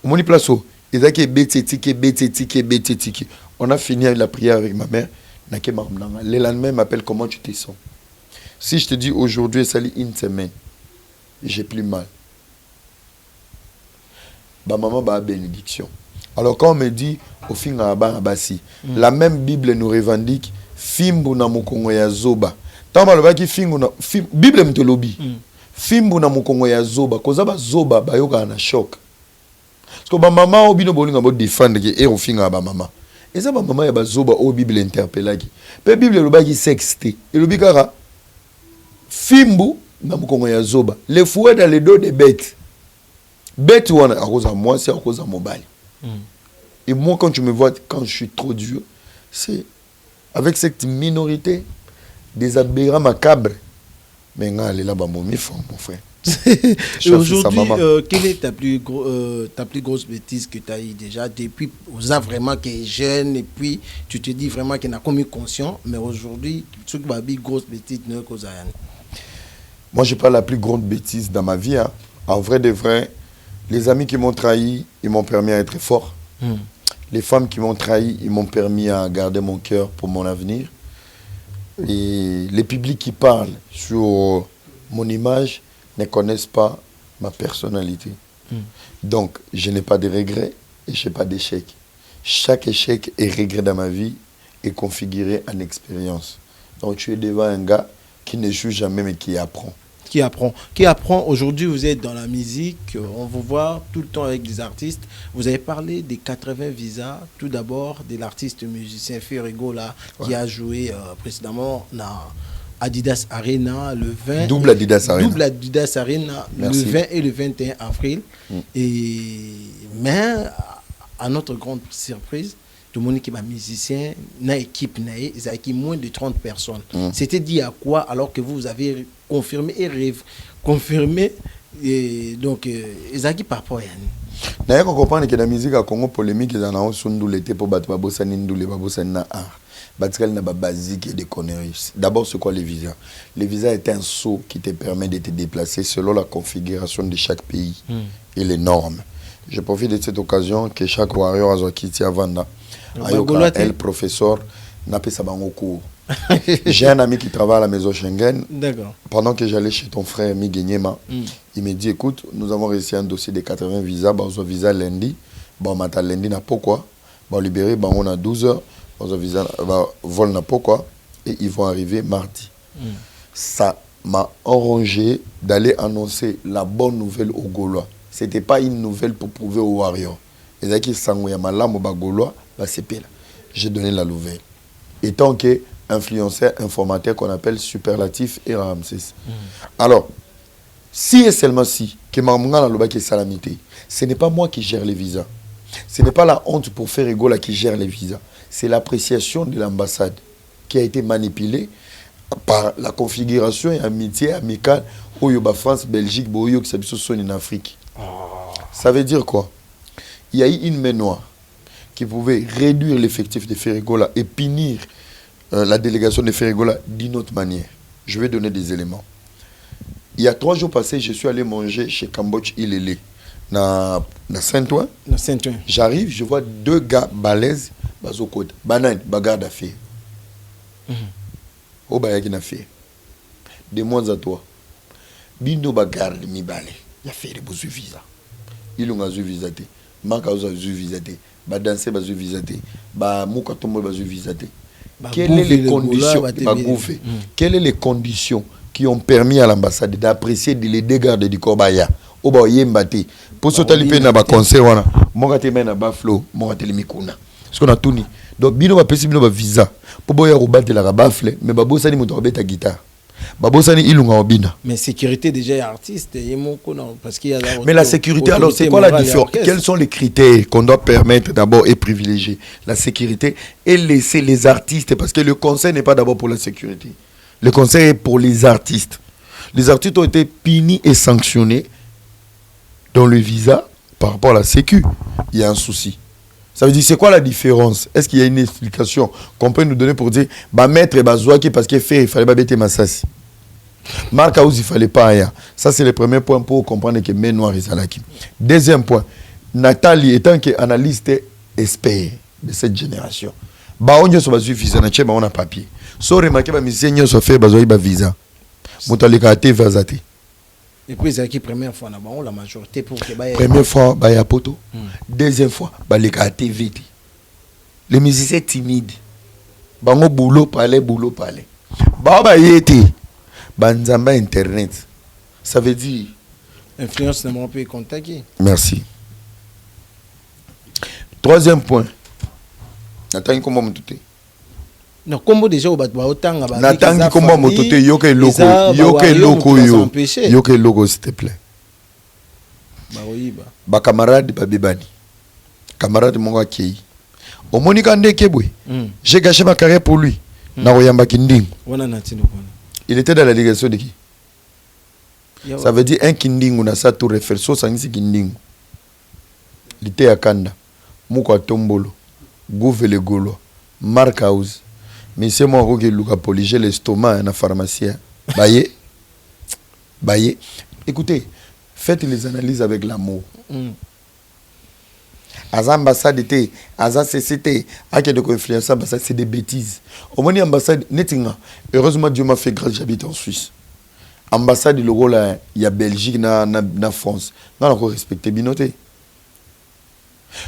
Mon place, on a fini la prière avec ma mère. Le lendemain, elle m'appelle comment tu te sens. Si je te dis aujourd'hui, ça lit une semaine, j'ai plus mal. Bah, maman, bah, bénédiction. Alors, quand on me dit, au fin de la même Bible nous revendique, Fimbu na mukongo ya zoba. Tamba le baki fingu na Bible mtolobi. Fimbu na mukongo ya zoba. Koza ba zoba ba yoka na choc. Parce que ba maman obino bolinga bo défendre ke e ofinga ba maman. Et ça ba maman ya ba zoba o Bible interpellaki. Pe Bible le baki sexté. Et le bikara Fimbu na mukongo ya zoba. Le fouet dans les dos des bêtes. Bête wana à cause de moi, c'est à cause de mobile. Et moi quand tu me vois quand je suis trop dur, c'est avec cette minorité des aberrants macabres. Mais elle est là-bas, mon frère. Et aujourd'hui, quelle est ta plus grosse bêtise que tu as eu déjà depuis vous avez vraiment qui est jeune et puis tu te dis vraiment qu'il n'a commis conscient, mais aujourd'hui, ce qui va être grosse bêtise ne cause rien. Moi, je n'ai pas la plus grande bêtise dans ma vie. Hein. En vrai de vrai, les amis qui m'ont trahi, ils m'ont permis à être fort. Les femmes qui m'ont trahi, ils m'ont permis à garder mon cœur pour mon avenir. Et les publics qui parlent sur mon image ne connaissent pas ma personnalité. Donc, je n'ai pas de regrets et je n'ai pas d'échec. Chaque échec et regret dans ma vie est configuré en expérience. Donc, tu es devant un gars qui ne joue jamais mais qui apprend. Qui apprend. Aujourd'hui, vous êtes dans la musique, on vous voit tout le temps avec des artistes. Vous avez parlé des 80 visas, tout d'abord de l'artiste musicien Ferrigo là, qui a joué précédemment dans Adidas Arena le 20. Double Adidas Arena. Merci. Le 20 et le 21 avril. Mais à notre grande surprise, tout le monde qui est musicien, dans l'équipe, ils ont moins de 30 personnes. C'était dit à quoi alors que vous avez confirmé et confirmé donc ils ont dit par rapport à Yann. D'ailleurs, on comprend que la musique a Congo polémique, ils en ont sundu l'été pour battre Babosani Ndoule, Babosani na art. Batikal n'a pas basique et des conneries. D'abord, c'est quoi les visas? Les visas est un sceau qui te permet de te déplacer selon la configuration de chaque pays et les normes. Je profite de cette occasion que chaque warrior a quitté à Vanda. Le professeur n'a pas sa banque au cours. J'ai un ami qui travaille à la maison Schengen. Pendant que j'allais chez ton frère Miguenyema, il me dit écoute, nous avons réussi un dossier de 80 visas. On a visa lundi. On a lundi, n'a pourquoi. On a libéré, on a 12 heures. On a visa, vol n'a pourquoi. Et ils vont arriver mardi. Ça m'a arrangé d'aller annoncer la bonne nouvelle aux Gaulois. Ce n'était pas une nouvelle pour prouver aux Warriors. Et qui s'envoyaient ma lame aux Gaulois, j'ai donné la nouvelle. Et tant que influenceur, informateur qu'on appelle superlatif et Ramsès. Alors, si et seulement si, que Mamunga Naloba qui est salamité, ce n'est pas moi qui gère les visas. Ce n'est pas la honte pour Ferrigo qui gère les visas. C'est l'appréciation de l'ambassade qui a été manipulée par la configuration et amitié amicale au France, Belgique, Boyo, qui sont en Afrique. Ça veut dire quoi? Il y a eu une main noire qui pouvait réduire l'effectif de Ferregola et punir la délégation de Ferregola d'une autre manière. Je vais donner des éléments. Il y a 3 jours passés, je suis allé manger chez Cambodge Ilele, dans Saint-Ouen. J'arrive, je vois 2 gars balèzes, bazokode, banane, bagarre d'affaires. Au bayaki na fait. De moins à toi. Bino bagarre de mi balé. Il y a fait des beaux visa. Ils ont eu visa. Manka a eu visa. Ba danser ba visa. Ba muka tombo ba visa. Quelles sont les conditions Quelles sont les conditions qui ont permis à l'ambassade d'apprécier les dégâts de Kobaya? Au ba yembate. Pour ce talipe na ba concert wana. Monga te mena ba flow, monga te limikuna. Ce qu'on a tout ni. Donc bino ba pesi bino ba visa. Pour boya robate la bafle, mais babo sani moto robeta guitare. Babo sani ilunga obina. Mais sécurité déjà artiste parce qu'il y a mais la sécurité alors c'est quoi la différence? Quels sont les critères qu'on doit permettre d'abord et privilégier la sécurité et laisser les artistes, parce que le conseil n'est pas d'abord pour la sécurité. Le conseil est pour les artistes. Les artistes ont été punis et sanctionnés dans le visa par rapport à la sécu. Il y a un souci. Ça veut dire, c'est quoi la différence? Est-ce qu'il y a une explication qu'on peut nous donner pour dire, bah maître et bazouaki parce qu'il fait, il fallait pas bêter Massassi. Marc House, il fallait pas rien. Ça, c'est le premier point pour comprendre que Main Noir est Salaki. Deuxième point, Nathalie étant qu'analyste expert de cette génération. Bah on y a sur basu visa, on a papier. So remarqué, bah musicien y a sur fait bazouaki ba visa. Moutalika ate vazate. Et puis, c'est la première fois, la majorité pour que... Première fois, il y a poto. Deuxième fois, les KTV. Les musiciens timides. Bango boulot, parler. Bah, y était. Banzamba Internet. Ça veut dire... Influence n'a pas pu contacter. Merci. Troisième point. Nathan, comment me touter? Non, comme déjà au autant Nathan comment me touter? Yoke loco, s'il te plaît. Bah oui, bah camarade, bah bibani. Camarade, mon gars, qui au Monika Ndekebwe. J'ai gâché ma carrière pour lui. Naroyamba Kinding. Il était dans la délégation de qui? Ça veut dire un Kinding, on a ça tout réfère. So, ça c'est Kinding. Il était à Kanda. Mouka Tombolo. Gouvele Golo. Mark House. Mais c'est moi qui ai polygé l'estomac dans la pharmacie. Baye. Écoutez, faites les analyses avec l'amour. As ambassade était, as CCT, à qui de influence ambassade, c'est des bêtises. Au moins ambassade, netinga. Heureusement Dieu m'a fait grâce, j'habite en Suisse. Ambassade le rôle là, il y a Belgique, na France. On a encore respecté binoté.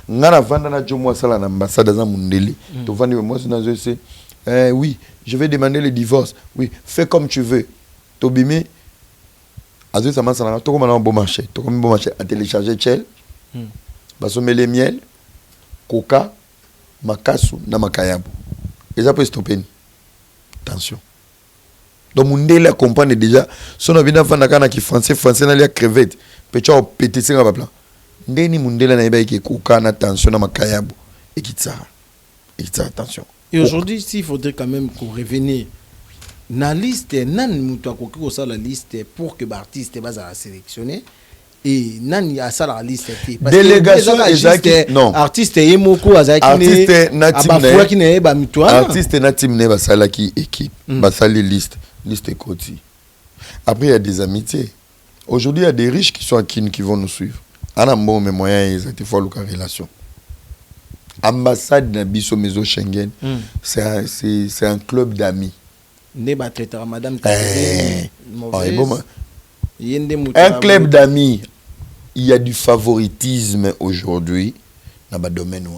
On a vendu na jomo sala na ambassade dans Mundeli. Tu vends moi dans un oui, je vais demander le divorce. Oui, fais comme tu veux. Tobimi, Azou Sama Sana, tu comme un bon marché. Tu comme un bon marché à télécharger Tchel, Basomé les miel, Coca, Makasu, Namakayabo. Et ça peut stopper. Attention. Donc, Mundela comprend déjà. Son avenir Fandakana qui français n'a pas crevette. Peut-être au pété à plan. Ndeni Mundela n'a pas Coca, attention, Namakayabo. Et qui ça. Attention. Et aujourd'hui, il faudrait quand même qu'on revienne na liste, nan la liste pour que l'artiste soit sélectionné. Et nan a ça la liste. Délégation non. Artiste Yemoko Azaki. Artiste Natim. Artiste Natim Basalaki équipe. Basali liste Koti. Après il y a des amitiés. Aujourd'hui il y a des riches qui sont à Kin qui vont nous suivre. Anambo mes moyens ils faut la relation. Ambassade Nabiso Meso Schengen, c'est un club d'amis. Madame un club d'amis. Il y a du favoritisme aujourd'hui dans le domaine.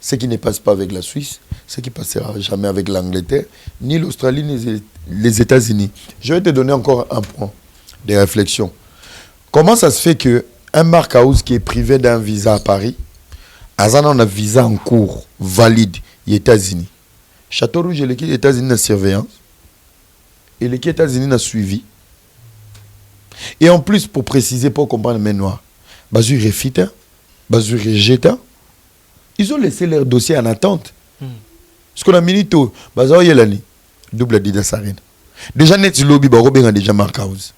Ce qui ne passe pas avec la Suisse, ce qui ne passera jamais avec l'Angleterre, ni l'Australie, ni les États-Unis. Je vais te donner encore un point de réflexion. Comment ça se fait qu'un Mark House qui est privé d'un visa à Paris, Azana on a visa en cours, valide, aux États-Unis. Château Rouge, l'équipe des États-Unis a surveillance. Et l'équipe des États-Unis a suivi. Et en plus, pour préciser, pour comprendre le Noir, Bazou refita, Bazou rejeta, ils ont laissé leur dossier en attente. Ce qu'on a mis tout, Bazou Yelani, double Adidas Arena. Déjà net lobby ba robenga déjà Markhouse.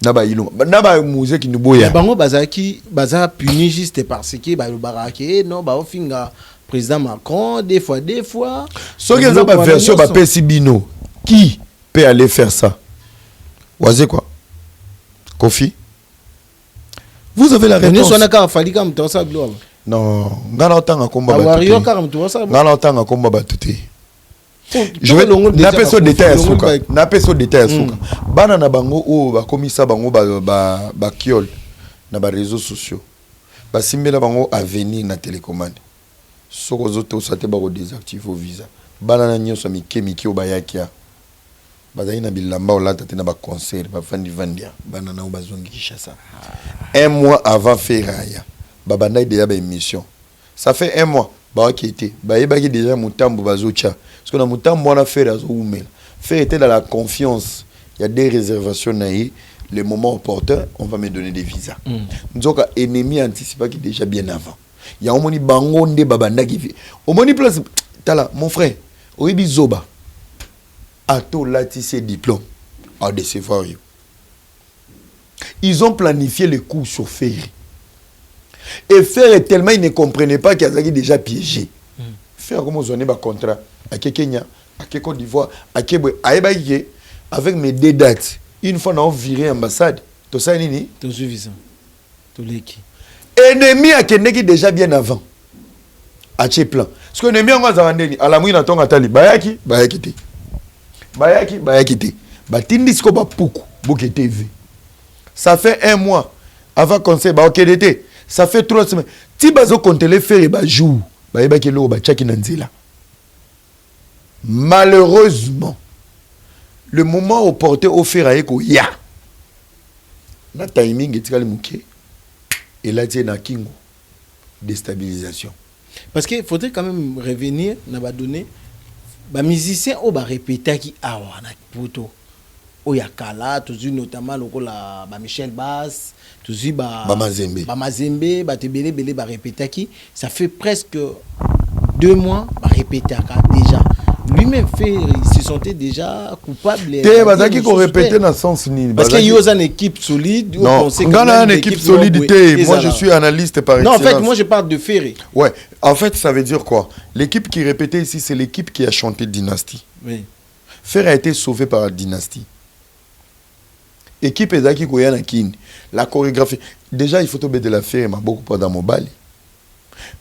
Naba ilo. Naba musée qui nous boya. Bango bazaki baza puni juste parce que ba le barake non ba ofinga président Macron des fois. So que ça ba version ba pesi bino. Qui peut aller faire ça? Oisez quoi? Kofi? Vous avez la réponse. Non, ngana otanga komba ba. Ngana otanga komba ba tuté. Je vais nape so détail suka. Nape so détail suka. Bana na bango o ba komisa bango ba kiol na ba réseaux sociaux. Ba simbela bango avenir na télécommande. Soko zoto sate ba ko désactiver au visa. Bana na nyoso miki o ba yakia. Bazali na bilamba o lata te na ba concert ba fandi vandia. Bana na o bazongi Kinshasa. Un mois avant Ferraya. Babanda déjà ba émission. Ça fait un mois. Bah qui était. Bah il y déjà Mutambo bazocha. Parce que dans Mutambo on a fait la zoumel. Faire était dans la confiance. Il y a des réservations naï. Le moment opportun, on va me donner des visas. Donc ennemi anticipé qui déjà bien avant. Il y a au moni bango nde babanda qui vit. Au moni place tala mon frère. Oibi zoba. Ato lati ses diplômes. À décevoir. Ils ont planifié le coup sur Ferry. Et faire tellement ils ne comprenaient pas qu'ils avaient déjà piégé. Faire comme on a un contrat à Kenya, à Côte d'Ivoire, à Québec, à Ebaïe, avec mes deux dates. Une fois on a viré l'ambassade. Tout ça, nini? Tout suffisant. Tout l'équipe. Ennemi à Kenya déjà bien avant. À ce plan. Parce que l'ennemi on a dit à la mouille n'attend à Tali. Bayaki, bayaki. Bayaki, bayaki. Batindi sko ba poukou, bouke TV. Ça fait un mois avant qu'on sait ba OKDT. Ça fait 3 semaines. Si bazo compte les faire et ba jour, ba eba ke lo ba chaki nanzela. Malheureusement, le moment opportun offert à eko ya. Na timing etikali muke. Et là c'est na kingo déstabilisation. Parce qu'il faudrait quand même revenir na ba donner ba musicien o ba répéter qui awa na poto. Oyakala, toujours notamment lokola ba Michel Bass, toujours ba Mazembe, ba Tebele Bele ba répéter ça fait presque 2 mois ba répéter déjà. Lui-même fait il se sentait déjà coupable. Bazaki ko répéter dans sens ni parce qu'il y a une équipe solide ou on sait une équipe solidité. Moi je suis analyste par excellence. Non, en fait, moi je parle de Ferré. Ouais, en fait, ça veut dire quoi? L'équipe qui répétait ici, c'est l'équipe qui a chanté Dynastie. Oui. Ferré a été sauvé par la Dynastie. Équipe ezaki koyana kin la chorégraphie déjà il faut tomber de la faire mais beaucoup pas dans mobile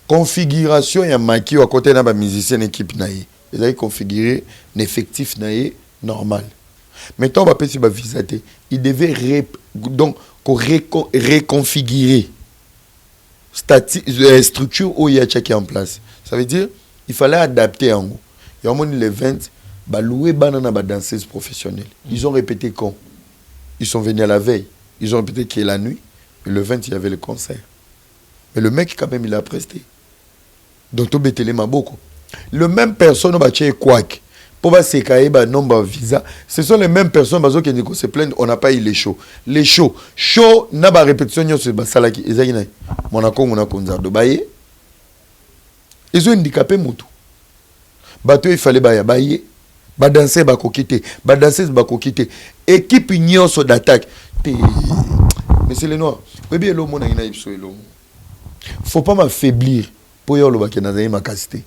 configuration ya maki à côté na ba musicien équipe naïe ezaki configurer l'effectif naïe normal maintenant ba pesi ba visater il devait donc reconfigurer structure où il y a checké en place ça veut dire il fallait adapter en gros il y a au moins les 20 ba louer banana ba danseuse professionnelle ils ont répété quand ils sont venus à la veille. Ils ont répété qu'il y a la nuit. Et le 20, il y avait le concert. Mais le mec, quand même, il a presté. Donc, tout bêté les maboko. Le même personne, pour se nombre de visa, ce sont les mêmes personnes qui se plaignent, on n'a pas eu les shows. Les shows. Show, n'a pas répétition, c'est Basalaki. Monaco, ils ont handicapé Moutou. Bateau, il fallait bailler. Ba danser ba kokité, ba danseuse ba kokité. Équipe nyonso d'attaque. Mais c'est les noirs. Bébé lo mona ina ipso elo. Faut pas m'affaiblir pour yo lo ba kenazayi ma capacité.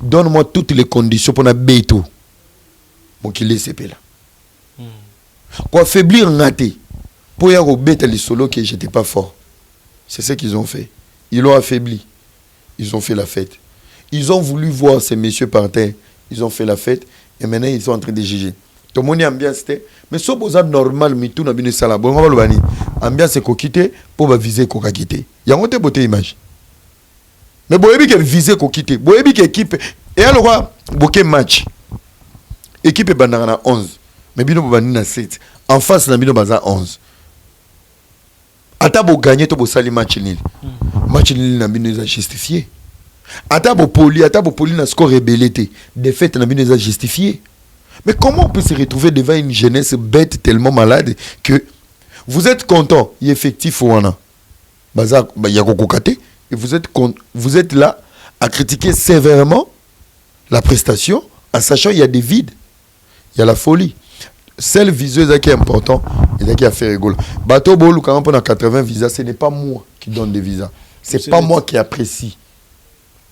Donne-moi toutes les conditions pour na beto. Mon kilé c'est là. Quoi affaiblir ngati pour yo beta les solo que j'étais pas fort. C'est ce qu'ils ont fait. Ils l'ont affaibli. Ils ont fait la fête. Ils ont voulu voir ces messieurs par terre. Ils ont fait la fête. Et maintenant, ils sont en train de juger. Tout le monde est ambiance. Mais ce qui est normal, mais tout le monde est là. Bon, on va le ambiance est coquité pour viser coquité. Il y a une bonne image. Mais bon, il y a viser coquité. Bon, il y a équipe. Et alors, il y a match. Équipe est bandana 11. Mais il y a 7. En face, il y a 11. Ata bo gagner, tu bo match nul. Match nul, il a justifié. Atabo poli na score rebellité. Défaite n'a bien justifié. Mais comment on peut se retrouver devant une jeunesse bête tellement malade que vous êtes content, il est effectif ou on a. Et vous êtes là à critiquer sévèrement la prestation en sachant qu'il y a des vides. il y a la folie. Celle viseuse qui est important, et qui a fait rigoler. Bateau Bolou, quand on a 80 visas, ce n'est pas moi qui donne des visas. C'est pas moi qui apprécie.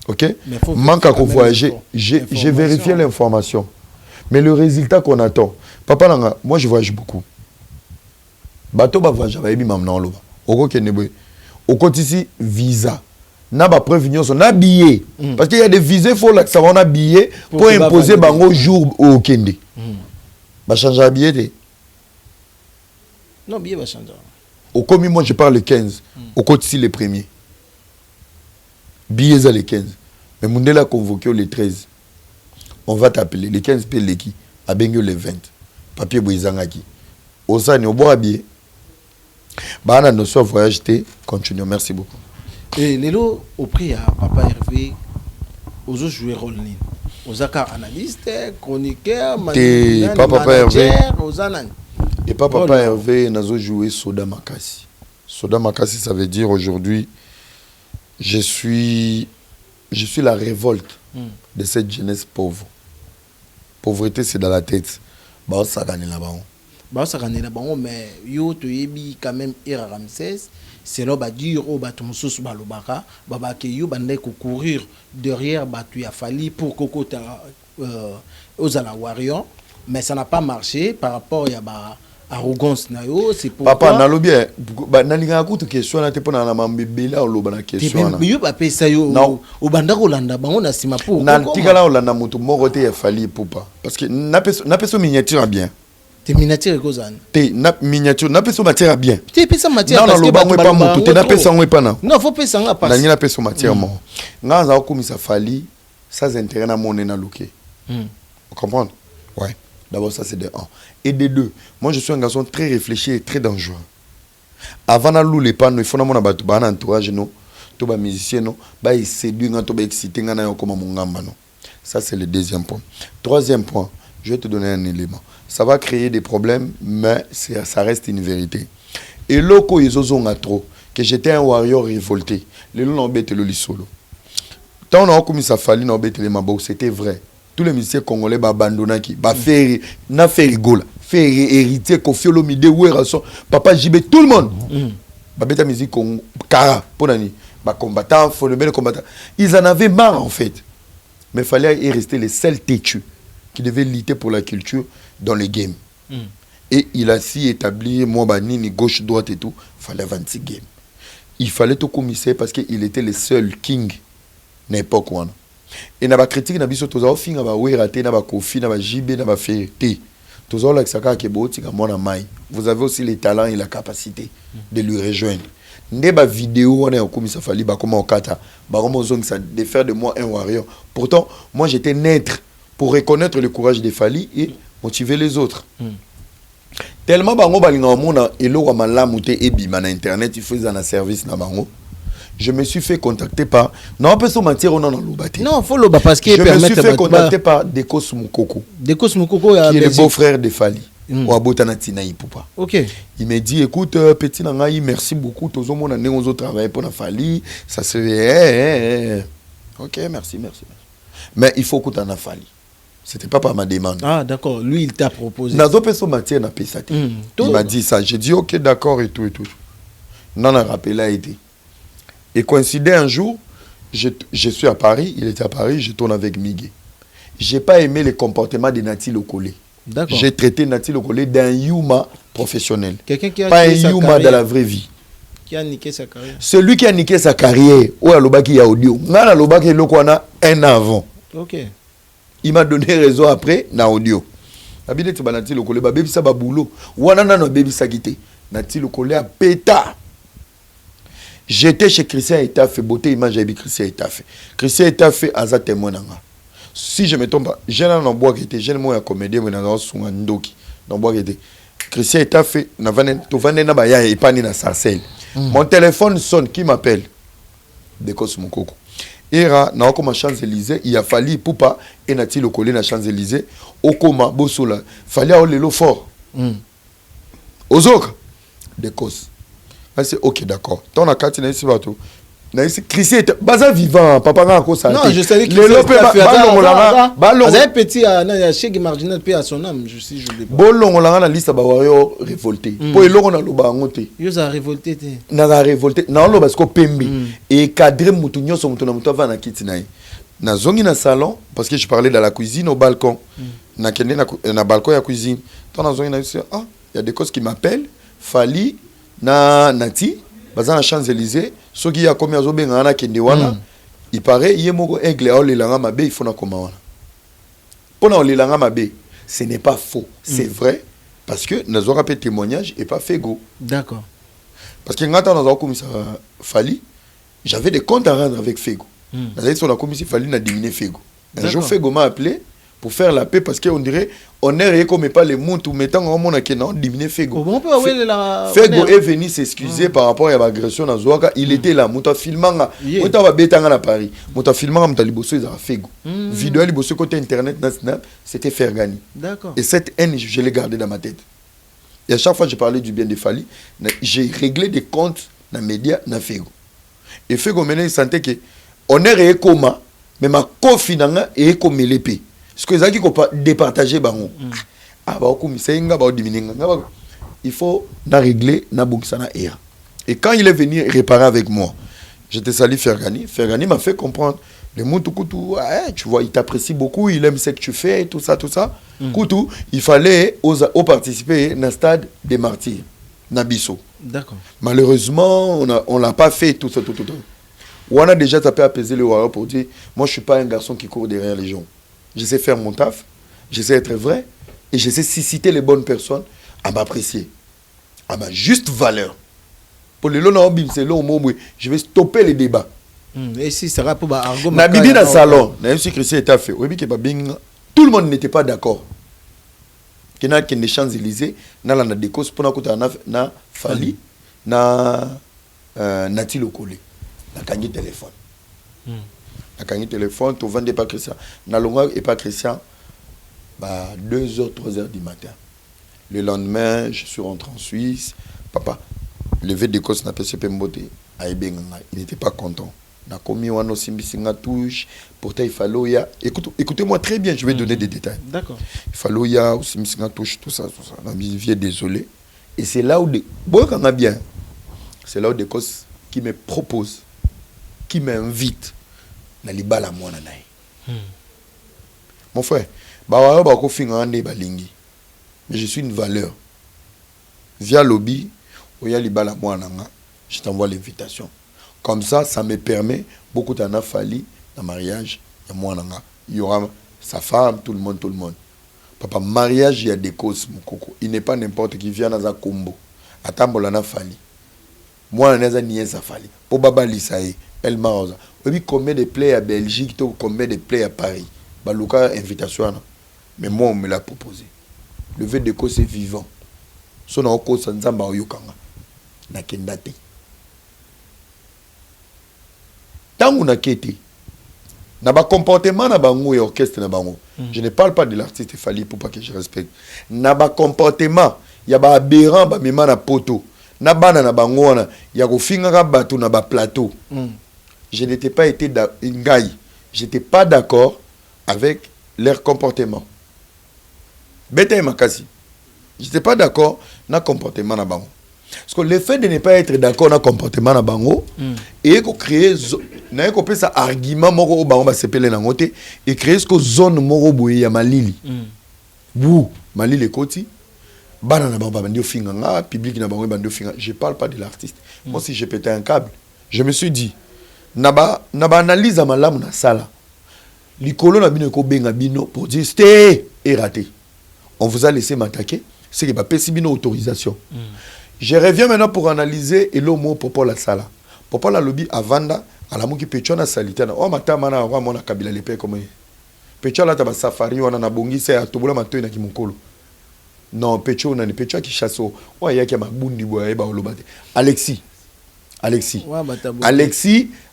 Ok? Manque à voyager. J'ai vérifié l'information. Mais le résultat qu'on attend, papa Nanga, moi je voyage beaucoup. Bateau va voyager avec lui maintenant là. Au côté ici visa. N'a pas preuve son billet parce qu'il y a des visas, il faut là que ça va on a billet pour imposer bango jour au Kende. Va changer billet. Non, billet va changer. Au commis moi je parle le 15. Au côté ici les premiers. Billets à les 15. Mais Mundela a convoqué le 13. On va t'appeler. Les 15 paye les qui à Bengo les 20. Papier Boizangaki. Au Sani, au bois billet. Bah, on a nos soins voyage. Continuons. Merci beaucoup. Et Lélo, au prix à Papa Hervé, aux autres joueurs rôle. Aux analystes, chroniqueurs, manager, aux ananes. Et Papa Hervé, nous avons joué Soda Makasi. Soda Makasi, ça veut dire aujourd'hui, je suis la révolte de cette jeunesse pauvre. Pauvreté, c'est dans la tête. Bah, ça gagne là-bas. Bah, ça gagne là-bas, mais yo, tu es quand même Ira Ramsès. C'est là, bah, dire, oh, bah, ton sous, bah, le baka, bah, que yo, bah, courir derrière, bah, tu as fallu pour Coco, aux Alawarion. Mais ça n'a pas marché par rapport à, bah, arrogance na yo, c'est pourquoi papa na lobi ba na linga kutu question na te pona na mambebela o loba na question na yo ba pesa yo o banda ko landa bango na sima pour na tigala o landa mutu moko te fali poupa parce que na peso miniature bien te miniature ko zana te na miniature na peso matière bien te pesa matière parce que ba pas mutu te na pesa ngwe pa na non faut pesa nga pas na nyina peso matière mo nga za ko misa fali sans intérêt na mone na luke vous comprenez ouais. D'abord, ça c'est de 1. Et de 2, moi je suis un garçon très réfléchi et très dangereux. Avant de les panneaux, il faut que je un entourage, tous les musiciens, ils séduisent, ils excitent, ça c'est le deuxième point. Troisième point, je vais te donner un élément. Ça va créer des problèmes, mais ça reste une vérité. Et loko ils ont trop, que j'étais un warrior révolté. Les gens ont bêté le solo. Tant on a commis ça fallu, on a bêté les mabos, c'était vrai. Tous les musiciens congolais abandonnent qui n'a fait rigoler, fait hériter Kofi Olomide Ouerason, Papa Jibé, tout le monde. Babeta musique Kara pour nani, ba combattant, faut le bel combattant. Ils en avaient marre en fait. Mais il fallait y rester les seuls têtus qui devaient lutter pour la culture dans les games. Et il a si établi moi banini gauche droite et tout, fallait 26 games. Il fallait tout commissaire parce qu'il était le seul king n'importe quoi. Et na ba critique na biso toza ofinga ba weraté na ba kofi na ba jibé na ba fierté toza la saka ke boti ka mona mai vous avez aussi les talents et la capacité de lui rejoindre ndé ba vidéo on a komisa fali ba comment okata ba comment ça de faire de moi un warrior pourtant moi j'étais naître pour reconnaître le courage de Fali et motiver les autres tellement bango balinga mona eloko malamu te ebima na internet il faisait un service na bango. Je me suis fait contacter par... Non, on peut se mentir, on en a l'obati. Non, il faut l'oba parce que... Je me suis fait contacter par Dekos Moukoko. Dekos Moukoko, qui est le beau-frère de Fali. Ou Abotana Tinaï Poupa. Ok. Il m'a dit, écoute, petit Nangaï, merci beaucoup. Tous les monde on a travaillé pour la Fali. Ça se fait... Ok, merci. Mais il faut que tu en aies Fali. C'était pas par ma demande. Ah, d'accord. Lui, il t'a proposé. Dans d'autres personnes, matière n'a pas ça. Il m'a dit ça. J'ai dit, ok, d'accord et tout. Non, on a rappelé là, été. Et coïncidé un jour, je suis à Paris, il était à Paris, je tourne avec Miguel. Je n'ai pas aimé le comportement de Nati Lokole. J'ai traité Nati Lokole d'un Yuma professionnel. Quelqu'un qui a pas un Yuma dans la vraie vie. Qui a niqué sa carrière. Celui qui a niqué sa carrière, ou à l'obaki ya audio. Ngana l'obaki lokwana un an avant. Ok. Il m'a donné raison après, na audio. Abide tiba Nati Lokole, ba baby sa ba boulot. Wana na no baby sa quitté. Nati Lokole a péta. J'étais chez Christian Etafé, beauté image avec Christian Etafé. Christian Etafé a za témoin nanga. Si je me trompe pas, j'ai un bois qui était jeune moi comédien mais dans son ndoki. Dans bois qui était Christian Etafé na vanen to vanen na ba ya et pas ni na sarcelle. Mon téléphone sonne, qui m'appelle? Dekos Moukoko. Era na okoma Champs-Élysées, il a fallu poupa et nati le coller na Champs-Élysées, okoma bosola. Fallait au lelo fort. Ozok Dekos. Ah, c'est ok, d'accord. Ton a ici, Chrissy est baza vivant, papa nga ko ça. Non, je savais que le lope bazay petit non, il y a chez marginal paix à son âme, je sais je l'ai pas. Bolongolanga na liste ba wayo révolté. Po eloko na loba ngote. Yo za révolté té. Na révolté, na loba sko pembe et cadre mutu nyonso mutu na mutu va na kiti na. Na zongi na salon parce que je parlais dans la cuisine au balcon. Na kende na balcon ya cuisine. Tant na zongi na il y a des causes qui m'appellent, Fali na Nati. Baza na Champs-Élysées, ceux qui a commis à Zobenga na kende wana, il paraît yemoko aigle a olelanga mabe il faut na koma wana. Pona olelanga mabe, ce n'est pas faux, c'est vrai parce que nous avons fait témoignage et pas fait go. D'accord. Parce que quand on a commis ça Fali, j'avais des comptes à rendre avec Fego. On a commis ça Fali na diminué Fego. Un jour Fego m'a appelé pour faire la paix parce qu'on dirait on est comme pas les monts ou mettant en monde qui non diminué Fego. Fego est venu s'excuser par rapport à l'agression dans Zouaka, il était là, mota filmanga, mota va betanga à Paris, mota filmanga mota liboso ils a Fego. Vidéo liboso côté internet na snap, c'était Fergani. D'accord. Et cette haine je l'ai gardée dans ma tête. Et à chaque fois que je parlais du bien de Fali, j'ai réglé des comptes dans les médias dans Fego. Et Fego maintenant il sentait que on est réé coma mais ma confinanga est comme l'épée. Ce que Zaki ko départager bango. Ah ba ko misenga ba dimininga. Il faut na régler na bouksana era. Et quand il est venu réparer avec moi, j'étais sali Fergani. Fergani m'a fait comprendre le monde Koutou, tu vois, il t'apprécie beaucoup, il aime ce que tu fais, tout ça. Koutou, il fallait au participer dans le stade des martyrs, Nabiso. D'accord. Malheureusement, on l'a pas fait tout ça. On a déjà tapé apaiser le warrior pour dire, moi je suis pas un garçon qui court derrière les gens. Je sais faire mon taf, je sais être vrai, et je sais susciter les bonnes personnes à m'apprécier, à ma juste valeur. Pour les lots, je vais stopper les débats. Et si ça va pour argo na bidi na salon, na MC Chrissy était fait. Tout le monde n'était pas d'accord. Kena kende Champs-Élysées, na la na décos pour na Fali, na Nati Lokole. Na kangi téléphone. Na kangi téléphone, tu vendais pas Christian. Na longa et pas Christian, 2h, 3h du matin. Le lendemain, je suis rentré en Suisse. Papa, le V décos na PCP Mbote, il n'était pas content. Na commis wano simbisinga touche, pourtant il fallait écoutez-moi très bien, je vais donner des détails. D'accord. Il fallait simbisinga touche tout ça. On a mis désolé. Et c'est là où bien. C'est là où des causes qui me proposent, qui m'invitent na libala mwana nae. Mon frère, mais je suis une valeur. Via lobby, oya libala mwana nga, je t'envoie l'invitation. Comme ça, ça me permet, beaucoup d'en a fallu dans le mariage, il y aura sa femme, tout le monde. Papa, mariage, il y a des causes, mon coco. Il n'est pas n'importe qui vient dans un combo. Attends, il a fallu. Moi, je n'ai pas fallu. Pour Baba Lissaï, El Marosa. Oui, combien de play à Belgique, combien de play à Paris. Balouka, invitation. Mais moi, on me l'a proposé. Le fait de cause, c'est vivant. Son en cause, c'est Nzamba Oyokanga. Nakendate. Tant on a quitté, na ba comportement na bango et orchestre na bango. Je ne parle pas de l'artiste Fali pour pas que je respecte. Na ba comportement, ya ba aberrant ba mema na poto. Na bana na bango na ya ko finga bato na ba plateau. Je n'étais pas été ngai. J'étais pas d'accord avec leur comportement. Bete makasi. J'étais pas d'accord na comportement na bango. Parce que le fait de ne pas être d'accord dans le comportement de bango et de créer un argument moko bango ba sepele na ngote et créer ce zone moko boye ya malili. Bou malili koti bana na bango bandio finganga public na bango bandio finga. Je parle pas de l'artiste. Moi si j'ai pété un câble, je me suis dit naba analyse à malamu na sala. Likolo na bino ko benga bino pour dire c'était raté. On vous a laissé m'attaquer, c'est que ba pesi bino autorisation. Je reviens maintenant pour analyser et le mot Popo la sala. Popo la lobby à Vanda, à la mouki Pechona salitana. Oh, matamana, on va kabila l'épée comme Pecho la taba safari, on a bongi, c'est à Tobola Mato na Kimokolo. Non, Pecho, on a des Pecho qui chassent. Oh, il y a qui a ma bundi boaeba au lobate. Alexis,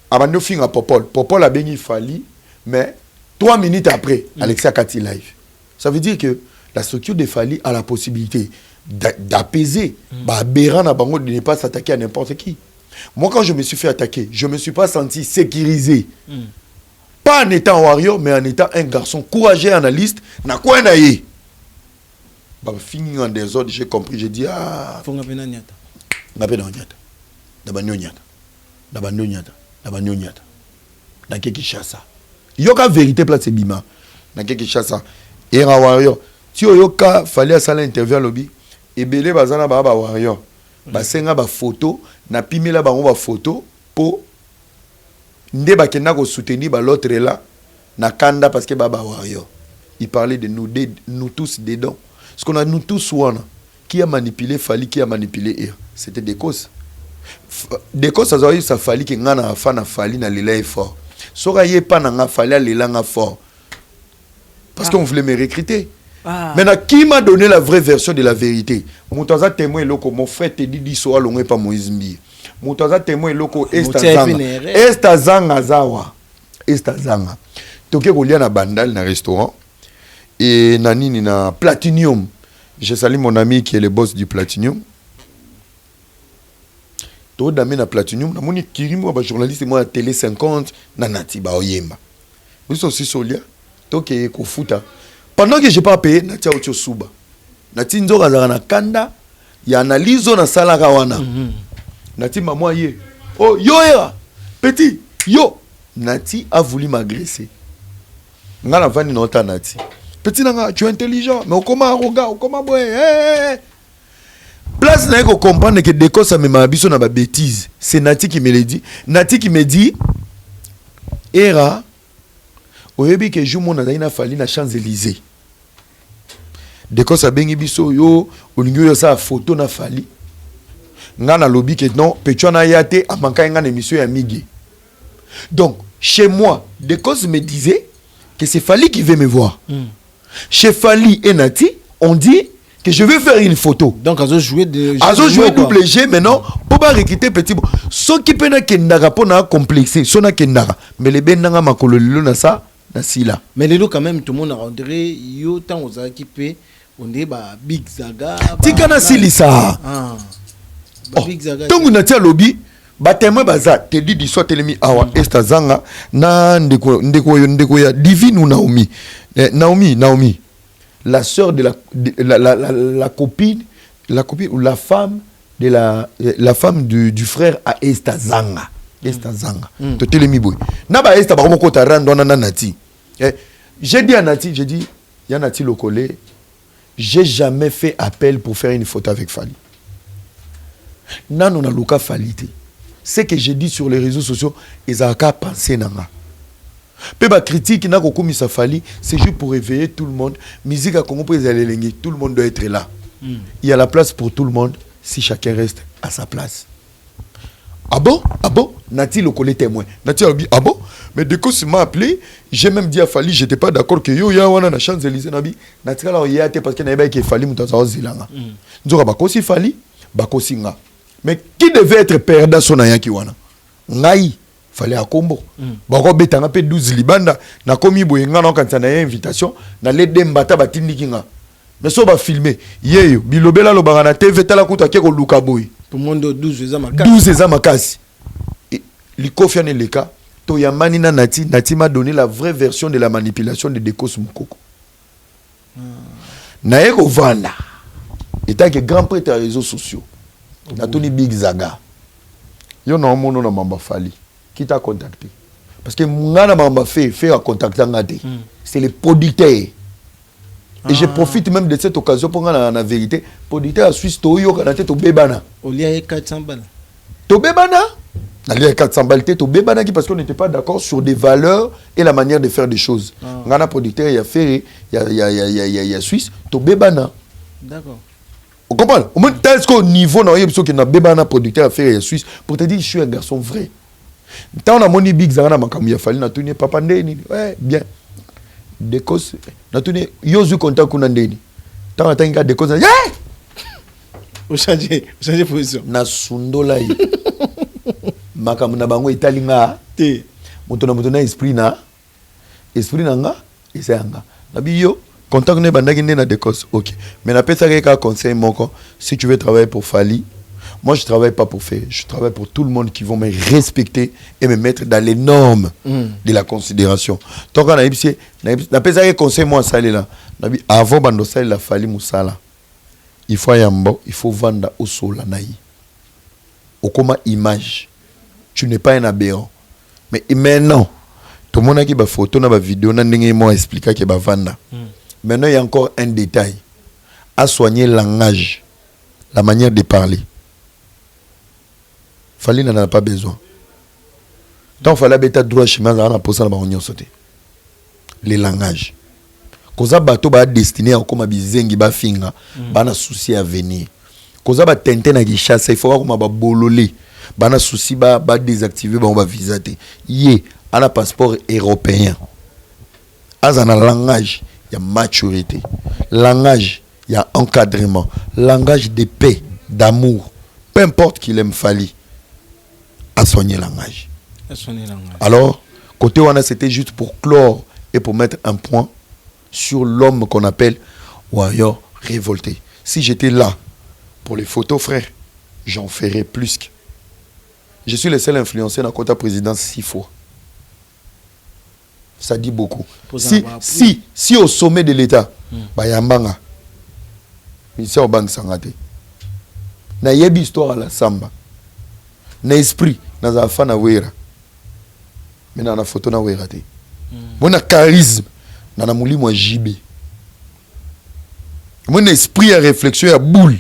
Amando Finga Popol. Popol a béni Fali, mais 3 minutes après, Alexis a Kati live. Ça veut dire que la structure de Fali a la possibilité d'apaiser, de ne pas s'attaquer à n'importe qui. Moi, quand je me suis fait attaquer, je ne me suis pas senti sécurisé. Pas en étant warrior, mais en étant un garçon courageux, analyste. Na quoi na ye? Bah, fini en désordre, j'ai compris. J'ai dit, ah. Faut ngapena nyata. Ngapena nyata. D'aba nyata. D'aba nyata. D'aba nyata. Dans quelque chassa. Yoka vérité place bima. Dans quelque chassa. Et un warrior. Si yoka fallait à ça l'interview à lobby. Et belé bazana ba warrior. Ba senga ba photo. Na pimela ba ba photo. Po. Nde ba kena ko soutenir ba l'autre là. Na kanda parce que baba warrior. Il parlait de nous tous dedans. Parce qu'on a nous tous wana. Qui a manipulé Fali, qui a manipulé Ira. C'était des causes. Des causes, ça Fali qui ngana afana Fali na lela est fort. Sora yé pas na Fali a lela nga fort. Parce qu'on voulait me recruter. Maintenant, qui m'a donné la vraie version de la vérité? Moutaza témoin loko, mon frère te dit soa longé pas Moïse Mbi. Moutaza témoin loko, Estazanga zawa. Estazanga. Toké kolia na bandal na restaurant. Et nanini na Platinum. J'ai salué mon ami qui est le boss du Platinum. Tout d'ami na Platinum. Na moni kirimo ba journaliste moi à Télé 50 na nati ba oyemba. Vous aussi solia. Toké ko futa. Pendant que je pas payé nati a otio suba. Nati nzoka na kanda ya analyse na salaka wana. Nati maman ye. Oh yo ya. Petit yo. Nati a voulu m'agresser. Ngana vani nota nati. Petit nanga, tu es intelligent, mais comment arrogant, comment boy, place n'a que comprendre que des causes ça me m'a biso na ba bêtise. C'est Nati qui me le dit. Nati qui me dit, era, oyebi que jour mon na fali na Champs-Élysées. Des causes ça bengi biso yo, olingo yo sa photo na fali. Ngana lobby que non, pecho na yate amanka ngana émission ya migi. Donc chez moi, des causes me disaient que c'est Fali qui veut me voir. Chez Fali et Nati, on dit que je vais faire une photo. Donc, ils ont joué double G, maintenant, pour pas recruter petit. Ce qui peut na kendara pour na complexer, so na kendara. Mais les benanga makololo na ça, na sila. Mais les lots quand même, tout le monde a rentré, yo tant aux équipés, on est bah Big Zaga. Tika na silisa. Big Zaga. Tant que Nati a lobby, batema baza, te dit du soit telemi awa estazanga na ndeko ya Divine ou Naomi. Naomi, la sœur de la copine ou la femme de la femme du frère à Estazanga. Estazanga. To telemi boy. Na ba Esta ba ko ta rando na Nati. J'ai dit à Nati, ya Nati Lokole, j'ai jamais fait appel pour faire une photo avec Fali. Nano na luka Falite. Ce que j'ai dit sur les réseaux sociaux, ils ont qu'à penser nanga. Peba critique n'a qu'au commis Fali, c'est juste pour réveiller tout le monde. Musique à Congo tout le monde doit être là. Il y a la place pour tout le monde si chacun reste à sa place. Ah bon? Nati le collé témoin. Nati a dit ah bon? Mais dès que tu m'as appelé, j'ai même dit à Fali, j'étais pas d'accord que yo ya wana na Champs-Élysées nabi. Nati là il y a parce que na ba que Fali mutaza zilanga. Nzoka ba kosi Fali, ba kosi nga. Mais qui devait être perdant son ayaki wana? Ngai. Fallait à combo. Bako betanga pe 12 libanda na komi boyenga na kantana ya invitation na le dembata batindi kinga. Mais so ba filmer yeyo bilobela lo bangana TV tala kuta ke ko luka boy. Tout le monde 12 eza makasi. 12 eza makasi. Likofiane leka to yamani na Nati m'a donné la vraie version de la manipulation de Dekos Mukoko. Na eko vanda. État que grand prêtre des réseaux sociaux. Na Tony Big Zaga. Yo na mono na mamba Fali. Qui t'a contacté? Parce que Mungana m'a fait contacter Ngade. C'est le producteur. Et je profite même de cette occasion pour la vérité. Producteur à Suisse, Toyo, Kanate, to Bebana. Au lieu de 400 balles. To Bebana? Il y a 400 balles, to Bebana, parce qu'on n'était pas d'accord sur des valeurs et la manière de faire des choses. Ngana producteur, il y a Ferré, il y a Suisse, to Bebana. D'accord. On comprend? Au moins, est-ce qu'au niveau, il y a un Bebana producteur à Ferré, il y a Suisse, pour te dire, je suis un garçon vrai. Tant on a moni big zanga makamu ya Fali na tuni papa ndeni ouais bien des causes na tuni yozu contact kuna ndeni tant atanga des causes au changer position na sundola yi makamu na bango italinga te moto na esprit na nga isanga na biyo contact ne bandaki ndena des causes OK mais na pesa ka conseil moko si tu veux travailler pour Fali Moi, je ne travaille pas pour faire. Je travaille pour tout le monde qui vont me respecter et me mettre dans les normes de la considération. Donc, on a dit, un conseil, moi, ça là. Avant de faire la fali moussala, il faut yambo, il faut vendre au sol naï. Au comment image. Tu n'es pas un aberrant. Mais maintenant, tout le monde a qui ba photo, na vidéo, na ndenge moi expliquer que ba vendre. Maintenant, il y a encore un détail. À soigner le langage, la manière de parler. Fali n'en a pas besoin. Tant fallait bêta droit chemin on a posé la baronnion sauté. Les langages. Koza bato ba destiné à comme bizengi ba finga, ba na souci à venir. Koza ba tente na gishasa, il faut comme ba bololé, ba na souci ba désactiver ba on va visater. Yé, a un passeport européen. Azana langage, il y a maturité. Langage, il y a encadrement. Langage de paix, d'amour. Peu importe qu'il aime Fali. À soigner le langage. Alors, côté Wana, c'était juste pour clore et pour mettre un point sur l'homme qu'on appelle Warrior révolté. Si j'étais là pour les photos, frère, j'en ferais plus que. Je suis le seul influenceur dans le côté président 6 fois. Ça dit beaucoup. Si au sommet de l'État, Bayambanga, ministère au banque Sangate, na yebi histoire à la samba, na esprit, na zafa na wera, mais na photo na wera te. Mon charisme, na mouli moi jibé. Mon esprit à réflexion à boule,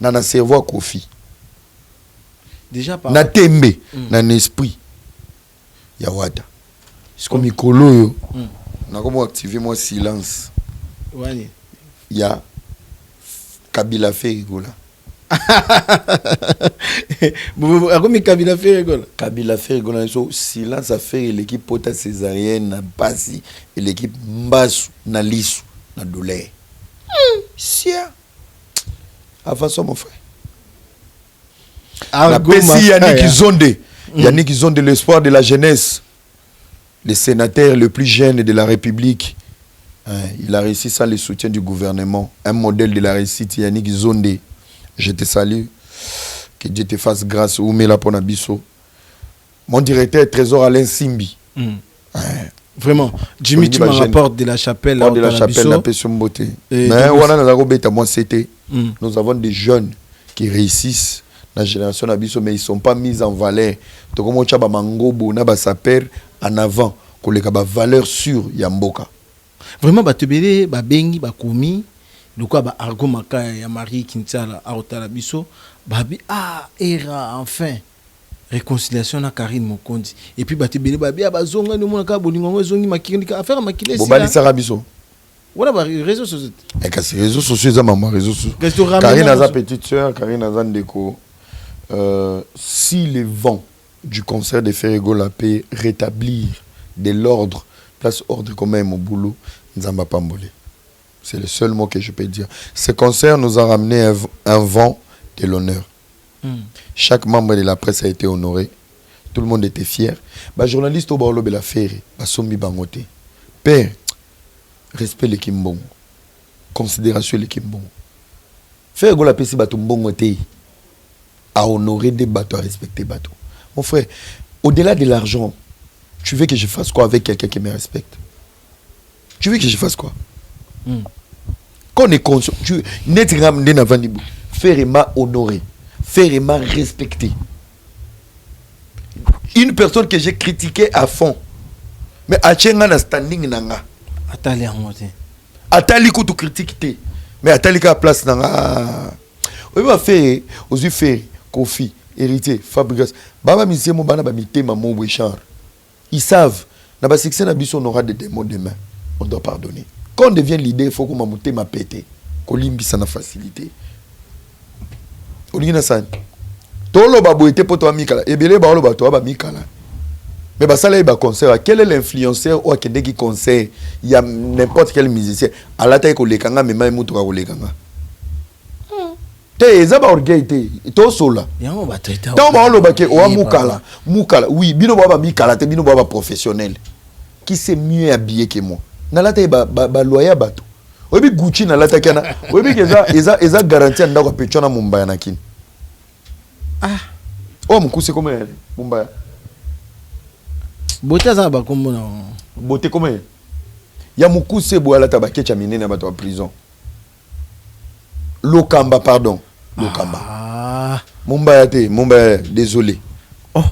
na cerveau à kofi. Déjà par na tembe, na esprit, ya wata. C'est comme Mikolo, na comme activer moi silence. Ouais. Il y a Kabila fait rigola. Comme Kabila fait rigola. Kabila fait rigola. Silence a fait l'équipe Pota Césarienne, na Basi, et l'équipe Mbasu, na Lisu, na douleur. Sia. Avant ça, mon frère. La Pessi Yannick Zonde. Yannick Zonde, l'espoir de la jeunesse. Le sénateur le plus jeune de la République. Il a réussi sans le soutien du gouvernement. Un modèle de la réussite, Yannick Zonde. Je te salue. Que Dieu te fasse grâce. Oumela Ponabiso. Mon directeur Trésor Alain Simbi. Vraiment. Jimmy, tu me rapportes de la chapelle. De la chapelle, la Pession Beauté. Mais nous avons des jeunes qui réussissent dans la génération Abisso, mais ils ne sont pas mis en valeur. Donc, comme on a Mangobo, on a Saper en avant, qu'on a des valeurs sûres, Yamboka. Vraiment, Batubele, Babengi, Bakomi, le quoi, Argo Maka, Yamari, Kinsala, Aotala Bisso, Babi, era, enfin, réconciliation à Karine Mokondi. Et puis, Batubele, Babi, Abazonga, nous, Monaka, Bolingo, Zongi, Makirika, affaire Makile. Bobali Sarabisso. Voilà, les réseaux sociaux. Et que ces réseaux sociaux, c'est maman, réseaux sociaux. Karine a sa petite soeur, Karine a sa déco. Si les vents du concert de Ferrego la paix rétablir de l'ordre, place ordre quand même au boulot, Nzamba Pambole. C'est le seul mot que je peux dire. Ce concert nous a ramené un vent de l'honneur. Chaque membre de la presse a été honoré. Tout le monde était fier. Journaliste au Barlo de la Ferré, Sombi Bangote. Père, respect l'équipe bon. Considération l'équipe bon. Ferrego la paix si bateau bon à honorer des bateaux, à respecter des bateaux. Mon frère, au-delà de l'argent, tu veux que je fasse quoi avec quelqu'un qui me respecte? Tu veux que je fasse quoi? Quand on est conscient, faire et m'a honoré, faire et m'a respecté. Une personne que j'ai critiquée à fond, mais à Tchenga standing nanga. Atali Amote. Atali ko tu critiquer, mais Atali ka place nanga. On va faire, aux yeux faire. Kofi, héritier, Fabregas, Baba Misé Mobana Bamité, Maman Bouchard. Ils savent, dans le succès, on aura des démons demain. On doit pardonner. Quand on devient leader, il faut qu'on m'amoute ma pété. Qu'on limbi ça na facilité. On dit ça. Tolo Babou était pour toi Mikala. Et bien, Balo Batoa Mikala. Mais bah ça là, il va concert. Quel est l'influenceur ou à qui conseille? Il y a n'importe quel musicien. À la taille qu'on les kanga, mais même moutoura qu'on les kanga. Te zaba orgueil te to sola yango ba traiter to ba lo bake o mukala oui bino baba mikala te bino baba professionnel qui c'est mieux habillé que moi na la te ba loya bato obi Gucci na la ta kana obi eza garantie ndako pechona mumbaya na kin Oh, Moukousé, comment elle est? Mumba. Beauté, ça va comme ça. Beauté, comment elle est? Ya Moukousé, Boala Tabaké, Chamine, n'a pas en prison. Lokamba, pardon. Lokamba. Mumba, désolé. Oh.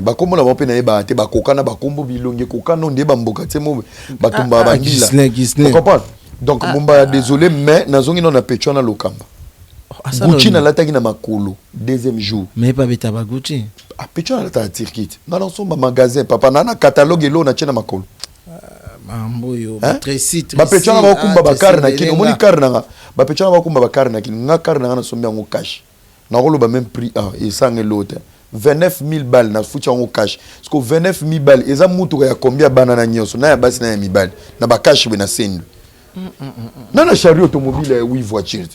Bah, comment on a pas pu ba te ba kokana ba kombo bilonge kokana on débat mboka te mo batumba ba ngila. Tu comprends? Donc Mumba désolé mais nazongi non na pecho na Lokamba. Gucci na lataki na makolo deuxième jour. Mais pas beta ba Gucci. Ah pecho na lataki tirkit. Na lanso ba magasin papa na catalogue elo na chena makolo. Mamboyo très site. Ba pecho na ba kumba ba karna kino moni karna ba pecho na ba kumba ba karna kino nga karna na sombi ngo cash. Na rolo ba même prix et ça l'autre. 29 000 balles na foutu en cash. Parce que 29 000 balles, et ça moutou ya combien banana nyoso na ya basi na ya mi balles. Na ba cash be na sendo. Na na chariot automobile 8 voitures.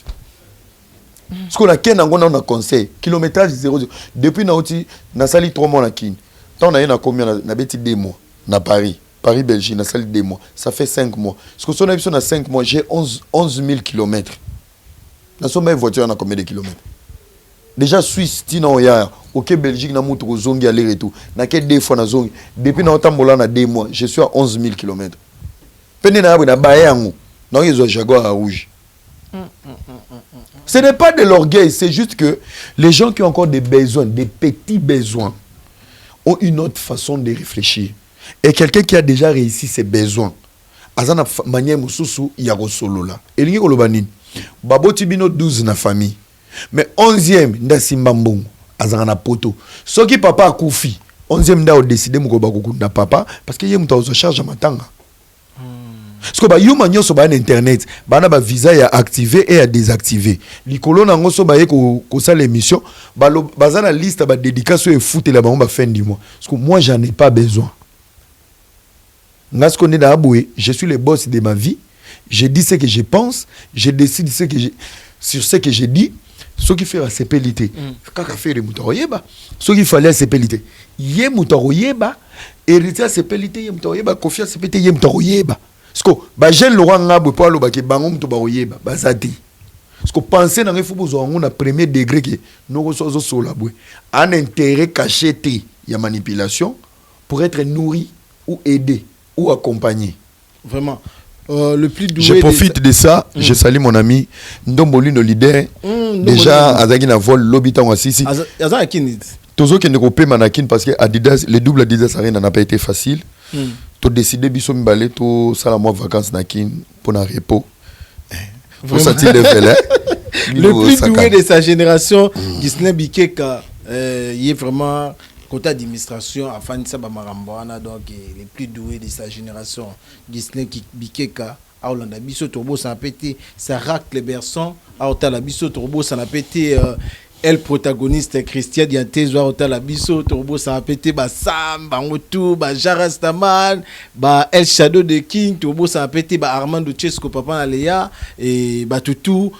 Parce que la ken nango na conseil, kilométrage 0. Depuis na oti na sali 3 mois na kin. Tant na na combien na beti 2 mois na Paris. Paris Belgique na sali 2 mois. Ça fait 5 mois. Parce que son avis na 5 mois, j'ai 11 000 kilomètres. Na so ma voiture na combien de kilomètres? Déjà Suisse tino ya OK Belgique na mutu zongi aller et tout na ke 2 fois na zongi depuis na otambola na 2 mois je suis à 11 000 km pene na na bayango na yezo Jaguar rouge. Ce n'est pas de l'orgueil, c'est juste que les gens qui ont encore des besoins, des petits besoins ont une autre façon de réfléchir. Et quelqu'un qui a déjà réussi ses besoins azana manière mususu ya solo là elingi kolobanini baboti bino 12 na famille. Mais 11e, nda simbambongo, azana poto. Ce qui papa a koufi, 11e nda o décidé moko bakuku na papa parce que yé mta charge à matanga. Parce que ba yuma nyoso ba internet, bana ba visa ya activé et à désactivé. Likolo na ngoso ba ye ko sa l'émission, bazana liste ba dédicace et foot la ba fin du mois. Parce que moi j'en ai pas besoin. Ngasko na aboué, je suis le boss de ma vie. Je dis ce que je pense, je décide sur ce que je dis. Ce qui fait la sépélité. Quand on fait le moutaroyeba, ce qu'il fallait la sépélité. Yé moutaroyeba, héritier la sépélité, yé moutaroyeba, confiance sépélité, yé moutaroyeba. Parce que, bah, j'ai le roi ngabou pour le baké, bangom moutaroyeba, bazati. Parce que penser dans les fous, on a premier degré qui nous ressources sur la bouée. Un intérêt caché, il y a manipulation pour être nourri ou aidé ou accompagné. Vraiment. Le plus doué. Je profite de ça, je salue mon ami Ndomboli no leader. Déjà azaki na vol l'hobitan assisi. Azaki kinit. Tozo qui ne copé manakin parce que Adidas le double Adidas Arena n'a pas été facile. To décider biso mbale to sala moi vacances nakin pour un repos. Pour sortir de velin. Le plus doué de sa génération, Gisne Bikeka, il est vraiment côté administration afin de ça bamarambana donc les plus doués de sa génération Gisne Bikeka a Hollanda biso turbo ça a pété ça racle les berçons a Otala biso turbo ça a pété elle protagoniste Christian Dianté a Otala biso turbo ça a pété ba Sam ba Ngotu ba Jarastaman ba El Shadow de King turbo ça a pété ba Armando Chesco papa Aléa et ba Tutu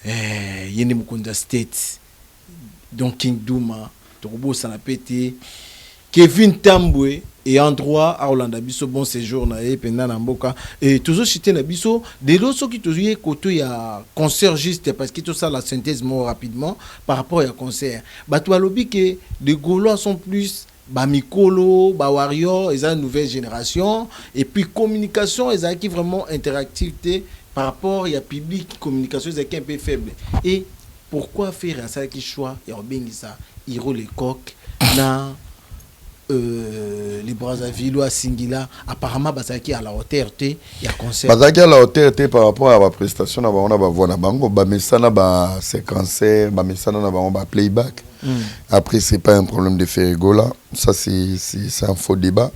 Yene Mukunda State donc King Douma Turbo Sanapete, Kevin Tamboué et endroit à Hollanda biso bon séjour na e pendant na mboka et toujours cité na biso de l'autre qui toujours côté ya concert juste parce que tout ça la synthèse more rapidement par rapport à concert bato alobi que les Gaulois sont plus ba mikolo ba warrior et une nouvelle génération et puis communication et qui vraiment interactivité par rapport à public communication est un peu faible et pourquoi faire ça qui choix et ça Hiro les coq na les Brazzavillois Singila apparemment basaki à la hauteur il y a concert basaki à la hauteur par rapport à la prestation na on a ba voix na bango ba mesana ba séquenceur ba mesana na ba playback. Après c'est pas un problème de Ferregola, ça c'est un faux débat.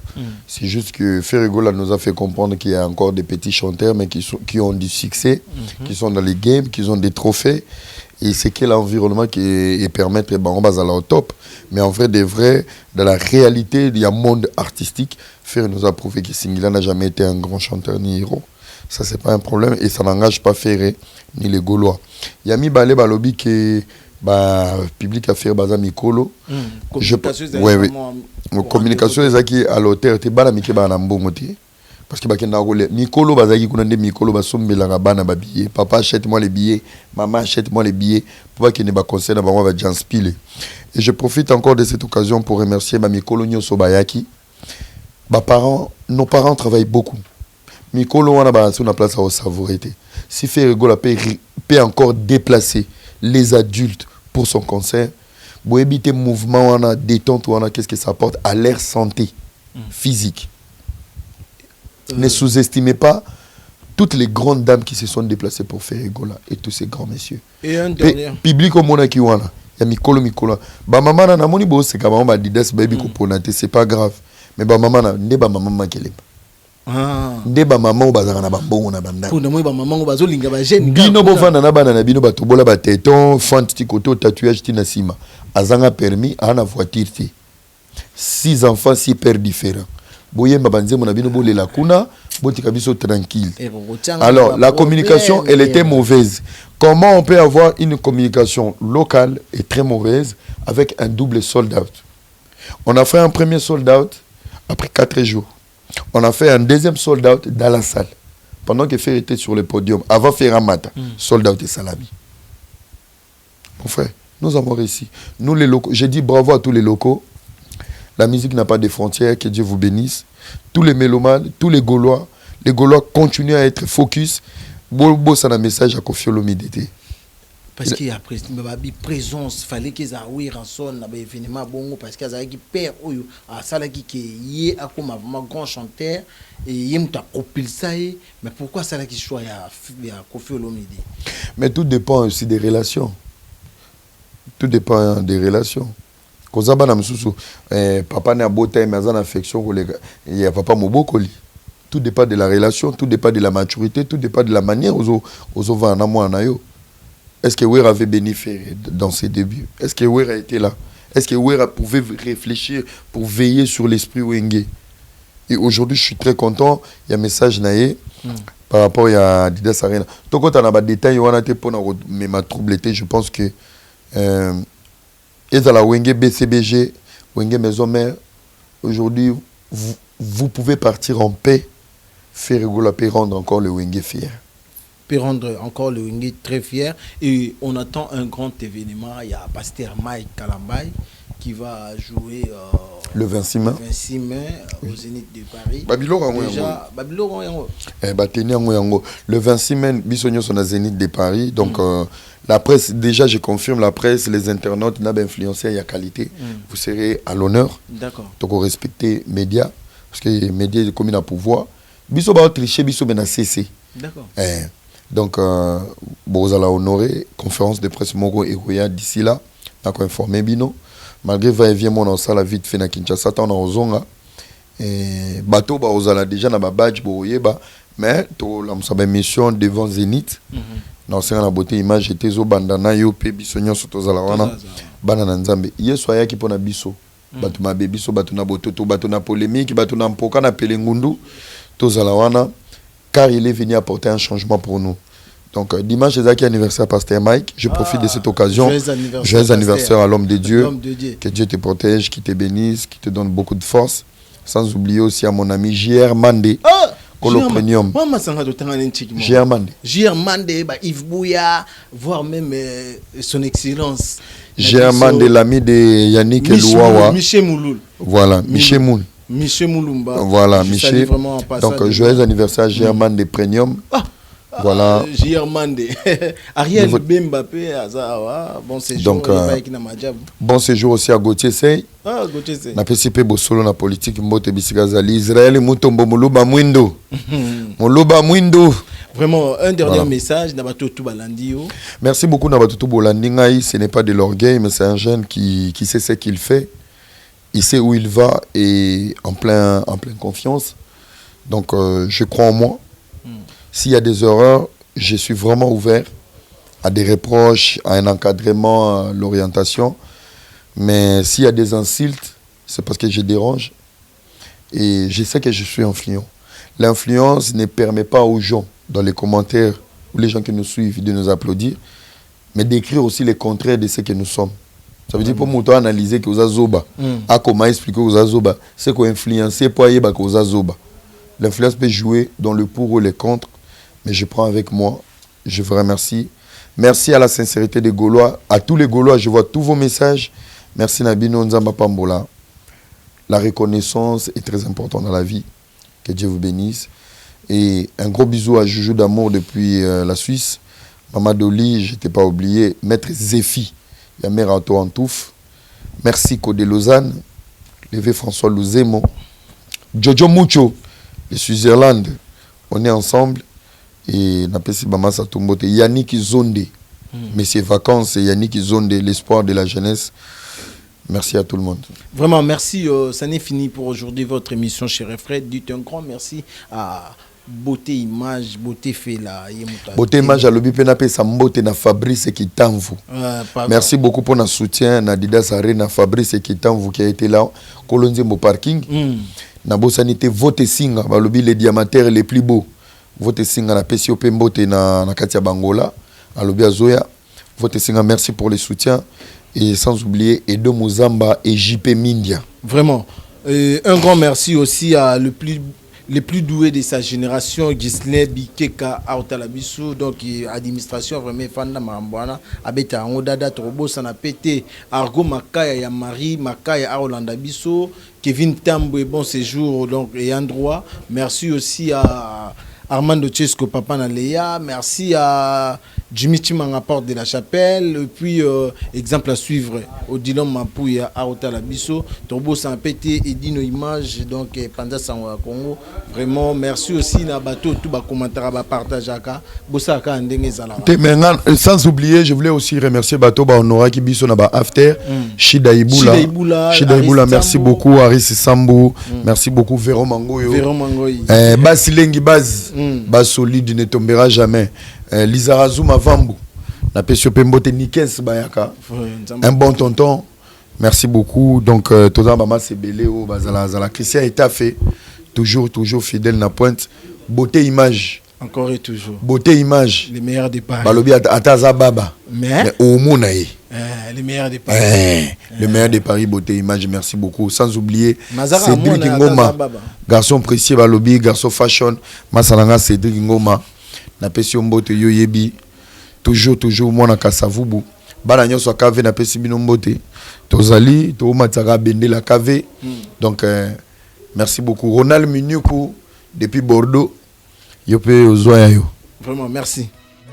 C'est juste que Ferregola nous a fait comprendre qu'il y a encore des petits chanteurs mais qui ont du succès, qui sont dans les games, qui ont des trophées. Et c'est quel environnement qui permet de aller au top. Mais en vrai, dans la réalité, il y a un monde artistique. Ferre nous a prouvé que Singila n'a jamais été un grand chanteur ni héros. Ça, c'est pas un problème et ça n'engage pas Ferre ni les Gaulois. Il y a mis Balé Balobi qui public à faire Baza Mikolo. Communication, les acquis à l'auteur, tu bala Miki Banambongoti. parce que bakenda rôle mikolo bazaki kuna nde mikolo basombela bana ba billets, papa achète-moi les billets, maman achète-moi les billets pour pas qu'il ne ba conseil na bango ba janspile. Et je profite encore de cette occasion pour remercier ma mikolo nyoso bayaki. Nos parents travaillent beaucoup. Mikolo wana ba sur la place à savourer. Si Ferregola peut encore déplacer les adultes pour son concert, pour éviter mouvement wana détente wana, qu'est-ce que ça apporte à leur santé physique. Ne sous-estimez pas toutes les grandes dames qui se sont déplacées pour faire Egola et tous ces grands messieurs. Et un dernier. Public au Mona Kiwana, il y a Mikolo. Ba maman na moni bo c'est comme ba didas baby ko ponate, c'est pas grave. Mais ba maman na ne ba maman keleba. Ah. Nde ba maman o bazanga na bambongo na banda. Pour moi ba maman o bazolinga ba jeune. Bino bo vanda na bana na bino ba tobola ba téton, fente ti koto tatouage ti na sima. Azanga permis ana voiture ti. 6 enfants, 6 pères différents. Tranquille. Alors, la communication, elle était mauvaise. Comment on peut avoir une communication locale et très mauvaise avec un double sold-out? On a fait un premier sold-out après 4 jours. On a fait un deuxième sold-out dans la salle. Pendant que Fer était sur le podium, avant Ferramata, sold-out et Salami. Mon frère, nous avons réussi. Nous, les locaux, j'ai dit bravo à tous les locaux. La musique n'a pas de frontières, que Dieu vous bénisse. Tous les mélomanes, tous les Gaulois continuent à être focus. Bobo, ça a un message à Koffi Olomide. Parce qu'il y a présence, il fallait qu'ils aient un son, un événement bon, parce qu'ils avaient père, à Salaki qui est comme un grand chanteur, et il y a un copil ça, mais pourquoi Salaki choisit à Koffi Olomide? Mais tout dépend aussi des relations. Tout dépend des relations. Papa n'a beauté, mais en affection, il y a papa Mobokoli. Tout dépend de la relation, tout dépend de la maturité, tout dépend de la manière aux Est-ce que Wera avait bénéficié dans ses débuts? Est-ce que Wera était là? Est-ce que Wera pouvait réfléchir pour veiller sur l'esprit Wenge? Et aujourd'hui, je suis très content. Il y a un message naïe par rapport à Didas Arena. Donc, quand on a des détails, on a été pour ma troublité. Je pense que et dans la Wenge BCBG, Wenge Maison Mère, aujourd'hui, vous pouvez partir en paix, faire la paix, rendre encore le Wenge fier. Peut rendre encore le Wenge très fier. Et on attend un grand événement. Il y a Pasteur Mike Kalambay qui va jouer le 26 mai. Au Zénith de Paris. Le 26 mai, Bissonio sont au Zénith de Paris. Donc, la presse, déjà, je confirme, la presse, les internautes, n'a pas influencé, il y a qualité. Vous serez à l'honneur. D'accord. Donc, respectez les médias. Parce que les médias, comme ils ont pouvoir. Bisso va tricher, Bisso va cesser. D'accord. Donc, vous allez honorer. Conférence de presse Mogo et Roya d'ici là. On a informé Bino. Malgré va-et-vient, on a ça la vite fait na Kinshasa, on a ozonga. Bateau, vous allez déjà dans ma badge, mais to la mission devant Zénith. Dans la beauté image était zo bandana yo pe bisonyo soto zalawana banana nzambe yeso ayaki pona biso batu mabe biso batu na bototo batu na polémique batu na mpoka na pelengundu to zalawana car il est venu apporter un changement pour nous. Donc dimanche c'est anniversaire Pasteur Mike, je profite de cette occasion. Joyeux anniversaire à l'homme de Dieu. Que Dieu te protège, qui te bénisse, qui te donne beaucoup de force. Sans oublier aussi à mon ami JR Mandé. Colo Premium. JR Mandé. JR Mandé, Yves Bouya, voire même son excellence. JR Mandé, l'ami de Yannick Louawa. Michel Mouloul. Voilà, Michel Moul. Michel Moulumba. Voilà, Michel. Donc joyeux anniversaire JR Mandé Premium. Voilà. JR Mandé. Ariel Bembappé, bon séjour. Donc, bon séjour aussi à Gauthier Sey. Gauthier Sey. Na PCP Bosolo na politique Mbote Bisigazali. Israël Mutombo Moluba Mwindo. Moluba Mwindo. Vraiment, un dernier message. Nabatutu Balandio. Merci beaucoup Nabatutu Balandio. Ce n'est pas de l'orgueil, mais c'est un jeune qui sait ce qu'il fait. Il sait où il va et en pleine confiance. Donc, je crois en moi. S'il y a des erreurs, je suis vraiment ouvert à des reproches, à un encadrement, à l'orientation. Mais s'il y a des insultes, c'est parce que je dérange. Et je sais que je suis influent. L'influence ne permet pas aux gens, dans les commentaires, ou les gens qui nous suivent, de nous applaudir, mais d'écrire aussi les contraires de ce que nous sommes. Ça veut dire pour moi analyser que vous avez zoba, à comment expliquer que vous avez zoba, c'est quoi influencer pour y que vous avez zoba. L'influence peut jouer dans le pour ou le contre, mais je prends avec moi. Je vous remercie. Merci à la sincérité des Gaulois, à tous les Gaulois. Je vois tous vos messages. Merci Nabino Nzamba Pambola. La reconnaissance est très importante dans la vie. Que Dieu vous bénisse. Et un gros bisou à Joujou d'amour depuis la Suisse. Maman Doli, je ne t'ai pas oublié. Maître Zéfi, Yamer Ato Antouf. Merci Codé Lausanne. Levé François Louzemo. Jojo Mucho, de Switzerland. On est ensemble. Et Napesi Bama Satumbote. Yannick Zonde. Mais ses vacances, Yannick Zonde, l'espoir de la jeunesse. Merci à tout le monde. Vraiment, merci. Ça n'est fini pour aujourd'hui, votre émission chez Fred. Dites un grand merci à Beauté Image, Beauté Fela. Beauté Image, à l'obi penape Sambote na Fabrice Kitanvu. Merci beaucoup pour notre soutien. Nadidas Arena, Fabrice Kitanvu qui a été là. Kolonzembo Parking. Na Bosanité, Vote Singa, l'obi les diamantaires les plus beaux. Vote Singa na PCOP Mbote na Katia Bangola. À l'obi Azoya. Vote Singa, merci pour les soutiens. Et sans oublier Edo Muzamba et JP Mindia. Vraiment. Un grand merci aussi à le plus doué de sa génération, Gisle Bikeka Aotalabisu, donc administration vraiment fan de Marambouana, Abeta Angodada Trobo, Sanapete, Argo Makaya Yamari, Makaya Arolanda Bisso, Kevin Tamboué, bon séjour, donc et endroit. Merci aussi à Armando Chesco Papa Naleya, merci à Jimmy Chimanga Porte de la Chapelle, et puis exemple à suivre, Odilon Mapouya Aotala Bisso, Torbo Sampete, Edino Image, donc Panda Sanwa Congo. Vraiment, merci aussi à Bateau, tout le commentaire à partage à Bossaka Ndenge Zala. Sans oublier, je voulais aussi remercier Bateau, Honora Kibiso Naba After, Shida Iboula, merci beaucoup, Aris Sambo, merci beaucoup, Véro Mangoyo. Basilengi Baz, Bas solide, ne tombera jamais. Lizarazu Mavambu, la PCOP Mbote Nikes Bayaka, un bon tonton, merci beaucoup. Donc, Todan Bama Sebeleo, Bazala, Christian est fait, toujours fidèle na pointe. Beauté Image. Encore et toujours. Beauté Image. Les meilleurs des Paris. Balobi Ataza Baba. Mais au Mounaï. Les meilleurs des Paris. Les meilleurs des Paris, Beauté Image, merci beaucoup. Sans oublier Mazara Cédric Ngoma, garçon précieux, Balobi, garçon fashion, Masalanga Cédric Ngoma. Na pesi mbote yo yebi toujours mona kasavubu bana nyoso kave na pesi bino mbote tozali to mataka bende la kave. Donc merci beaucoup Ronald Munyuku depuis Bordeaux yo pe ozoya yo. Vraiment merci.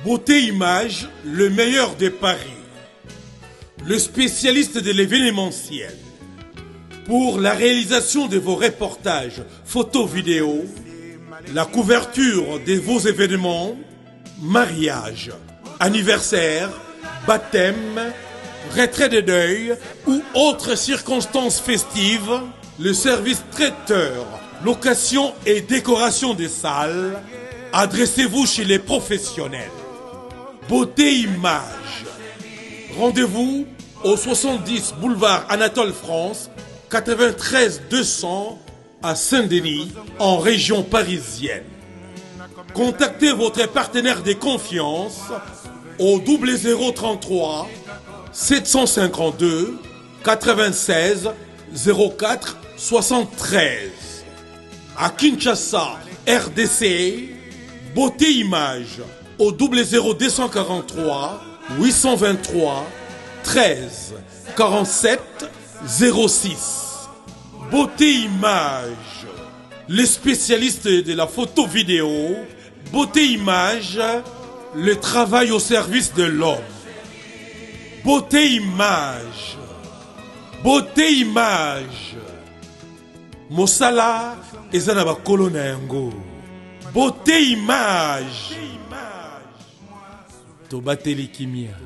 Beauté Image, le meilleur de Paris, le spécialiste de l'événementiel. Pour la réalisation de vos reportages, photos, vidéos, la couverture de vos événements, mariage, anniversaire, baptême, retrait de deuil ou autres circonstances festives, le service traiteur, location et décoration des salles, adressez-vous chez les professionnels. Beauté Image. Rendez-vous au 70 boulevard Anatole France, 93 200 à Saint-Denis, en région parisienne. Contactez votre partenaire de confiance au 0033 752 96 04 73. À Kinshasa, RDC, Beauté Image au 00243 823 13 47 06. Beauté Image, les spécialistes de la photo vidéo. Beauté Image, le travail au service de l'homme. Beauté Image, Beauté Image. Mosala ezana kolona yango. Beauté Image. Tobateli kimia.